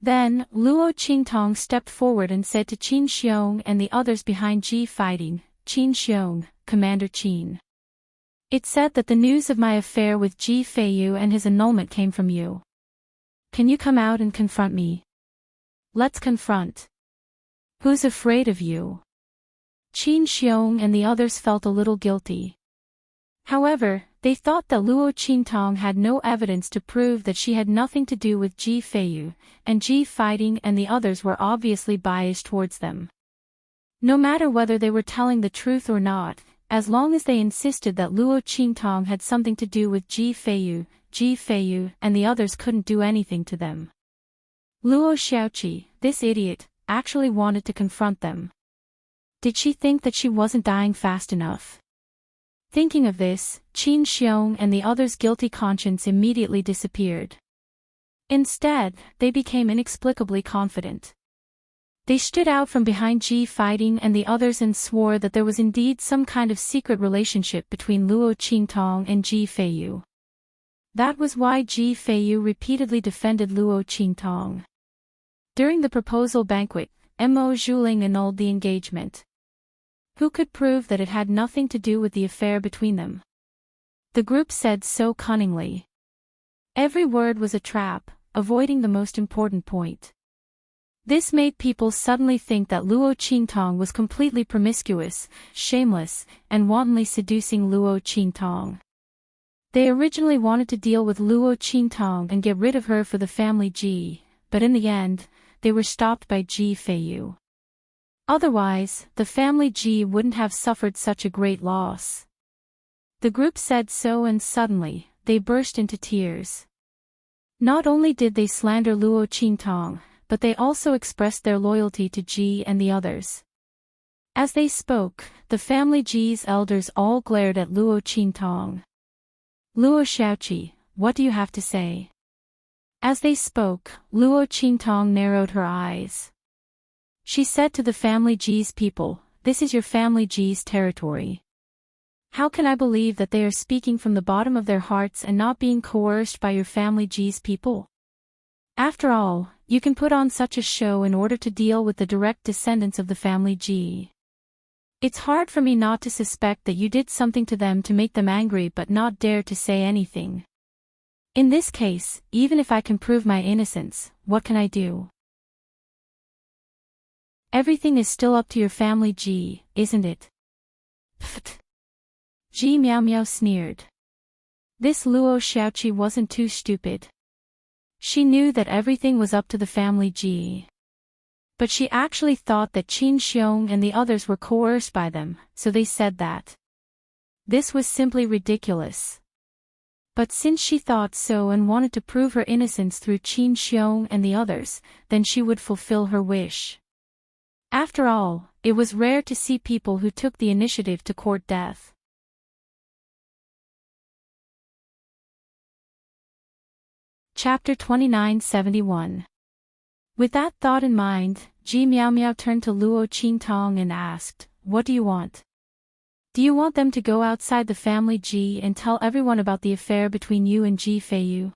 Then, Luo Qingtong stepped forward and said to Qin Xiong and the others behind Ji fighting, Qin Xiong, Commander Qin. It said that the news of my affair with Ji Feiyu and his annulment came from you. Can you come out and confront me? Let's confront. Who's afraid of you? Qin Xiong and the others felt a little guilty. However, they thought that Luo Qingtong had no evidence to prove that she had nothing to do with Ji Feiyu, and Ji fighting and the others were obviously biased towards them. No matter whether they were telling the truth or not, as long as they insisted that Luo Qingtong had something to do with Ji Feiyu and the others couldn't do anything to them. Luo Xiaoqi, this idiot, actually wanted to confront them. Did she think that she wasn't dying fast enough? Thinking of this, Qin Xiong and the others' guilty conscience immediately disappeared. Instead, they became inexplicably confident. They stood out from behind Ji fighting and the others and swore that there was indeed some kind of secret relationship between Luo Qingtong and Ji Feiyu. That was why Ji Feiyu repeatedly defended Luo Qingtong. During the proposal banquet, Mo Zhuling annulled the engagement. Who could prove that it had nothing to do with the affair between them? The group said so cunningly. Every word was a trap, avoiding the most important point. This made people suddenly think that Luo Qingtong was completely promiscuous, shameless, and wantonly seducing Luo Qingtong. They originally wanted to deal with Luo Qingtong and get rid of her for the family Ji, but in the end, they were stopped by Ji Feiyu. Otherwise, the family Ji wouldn't have suffered such a great loss. The group said so and suddenly, they burst into tears. Not only did they slander Luo Qingtong, but they also expressed their loyalty to Ji and the others. As they spoke, the family Ji's elders all glared at Luo Qingtong. Luo Xiaoqi, what do you have to say? As they spoke, Luo Qingtong narrowed her eyes. She said to the family Ji's people, "This is your family Ji's territory. How can I believe that they are speaking from the bottom of their hearts and not being coerced by your family Ji's people? After all, you can put on such a show in order to deal with the direct descendants of the family Ji. It's hard for me not to suspect that you did something to them to make them angry but not dare to say anything. In this case, even if I can prove my innocence, what can I do? Everything is still up to your family Ji, isn't it?" Pfft. Ji Miao Miao sneered. This Luo Xiaoqi wasn't too stupid. She knew that everything was up to the family Ji. But she actually thought that Qin Xiong and the others were coerced by them, so they said that. This was simply ridiculous. But since she thought so and wanted to prove her innocence through Qin Xiong and the others, then she would fulfill her wish. After all, it was rare to see people who took the initiative to court death. Chapter 2971. With that thought in mind, Ji Miao Miao turned to Luo Qingtong and asked, "What do you want? Do you want them to go outside the family Ji and tell everyone about the affair between you and Ji Feiyu?"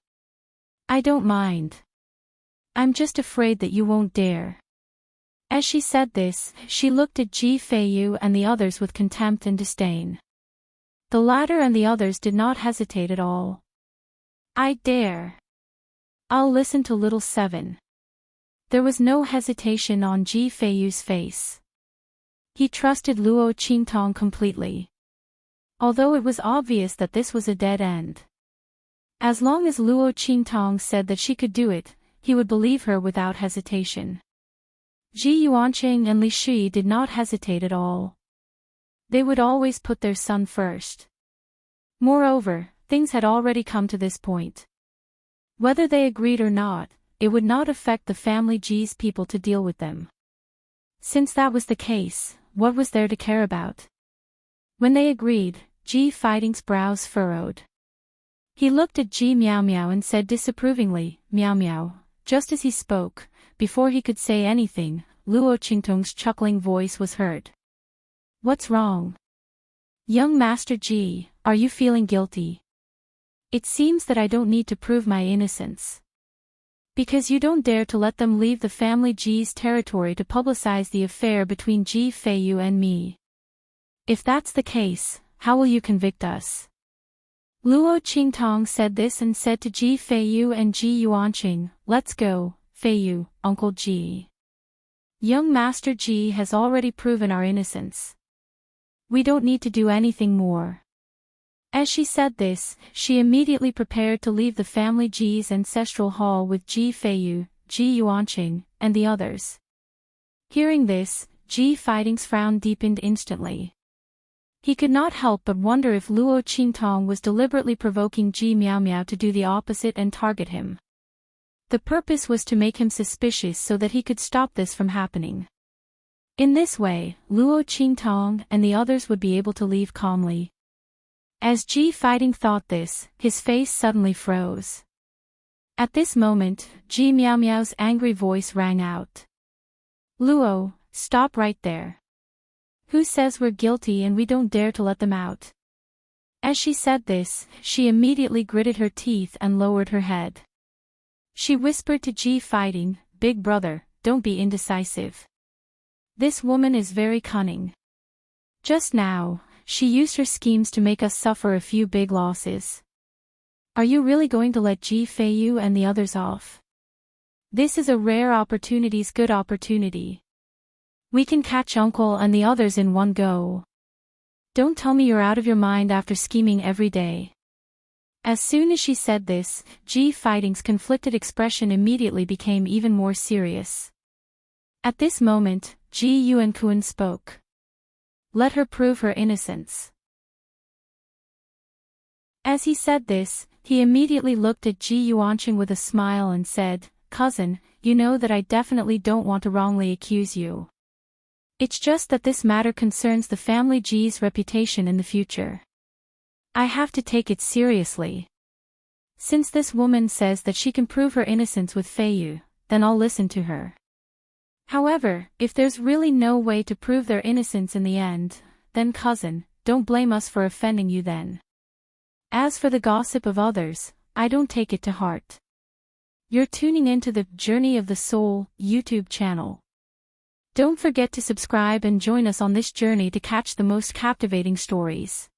"I don't mind. I'm just afraid that you won't dare." As she said this, she looked at Ji Feiyu and the others with contempt and disdain. The latter and the others did not hesitate at all. "I dare. I'll listen to little seven." There was no hesitation on Ji Feiyu's face. He trusted Luo Qingtong completely. Although it was obvious that this was a dead end. As long as Luo Qingtong said that she could do it, he would believe her without hesitation. Ji Yuanqing and Li Shi did not hesitate at all. They would always put their son first. Moreover, things had already come to this point. Whether they agreed or not, it would not affect the family Ji's people to deal with them. Since that was the case, what was there to care about? When they agreed, Ji Fighting's brows furrowed. He looked at Ji Miao Miao and said disapprovingly, "Miao Miao." Just as he spoke, before he could say anything, Luo Qingtong's chuckling voice was heard. "What's wrong? Young Master Ji, are you feeling guilty? It seems that I don't need to prove my innocence. Because you don't dare to let them leave the family Ji's territory to publicize the affair between Ji Feiyu and me. If that's the case, how will you convict us?" Luo Qingtong said this and said to Ji Feiyu and Ji Yuanqing, "Let's go, Feiyu, Uncle Ji. Young Master Ji has already proven our innocence. We don't need to do anything more." As she said this, she immediately prepared to leave the family Ji's ancestral hall with Ji Feiyu, Ji Yuanqing, and the others. Hearing this, Ji Fighting's frown deepened instantly. He could not help but wonder if Luo Qingtong was deliberately provoking Ji Miao Miao to do the opposite and target him. The purpose was to make him suspicious so that he could stop this from happening. In this way, Luo Qingtong and the others would be able to leave calmly. As Ji Fighting thought this, his face suddenly froze. At this moment, Ji Miao Miao's angry voice rang out. "Luo, stop right there. Who says we're guilty and we don't dare to let them out?" As she said this, she immediately gritted her teeth and lowered her head. She whispered to Ji Fighting, "Big brother, don't be indecisive. This woman is very cunning. Just now, she used her schemes to make us suffer a few big losses. Are you really going to let Ji Feiyu and the others off? This is a rare opportunity's good opportunity. We can catch Uncle and the others in one go. Don't tell me you're out of your mind after scheming every day." As soon as she said this, Ji Fighting's conflicted expression immediately became even more serious. At this moment, Ji Yuankun spoke. "Let her prove her innocence." As he said this, he immediately looked at Ji Yuanqing with a smile and said, "Cousin, you know that I definitely don't want to wrongly accuse you. It's just that this matter concerns the family Ji's reputation in the future. I have to take it seriously. Since this woman says that she can prove her innocence with Feiyu, then I'll listen to her. However, if there's really no way to prove their innocence in the end, then cousin, don't blame us for offending you then. As for the gossip of others, I don't take it to heart." You're tuning into the Journey of the Soul YouTube channel. Don't forget to subscribe and join us on this journey to catch the most captivating stories.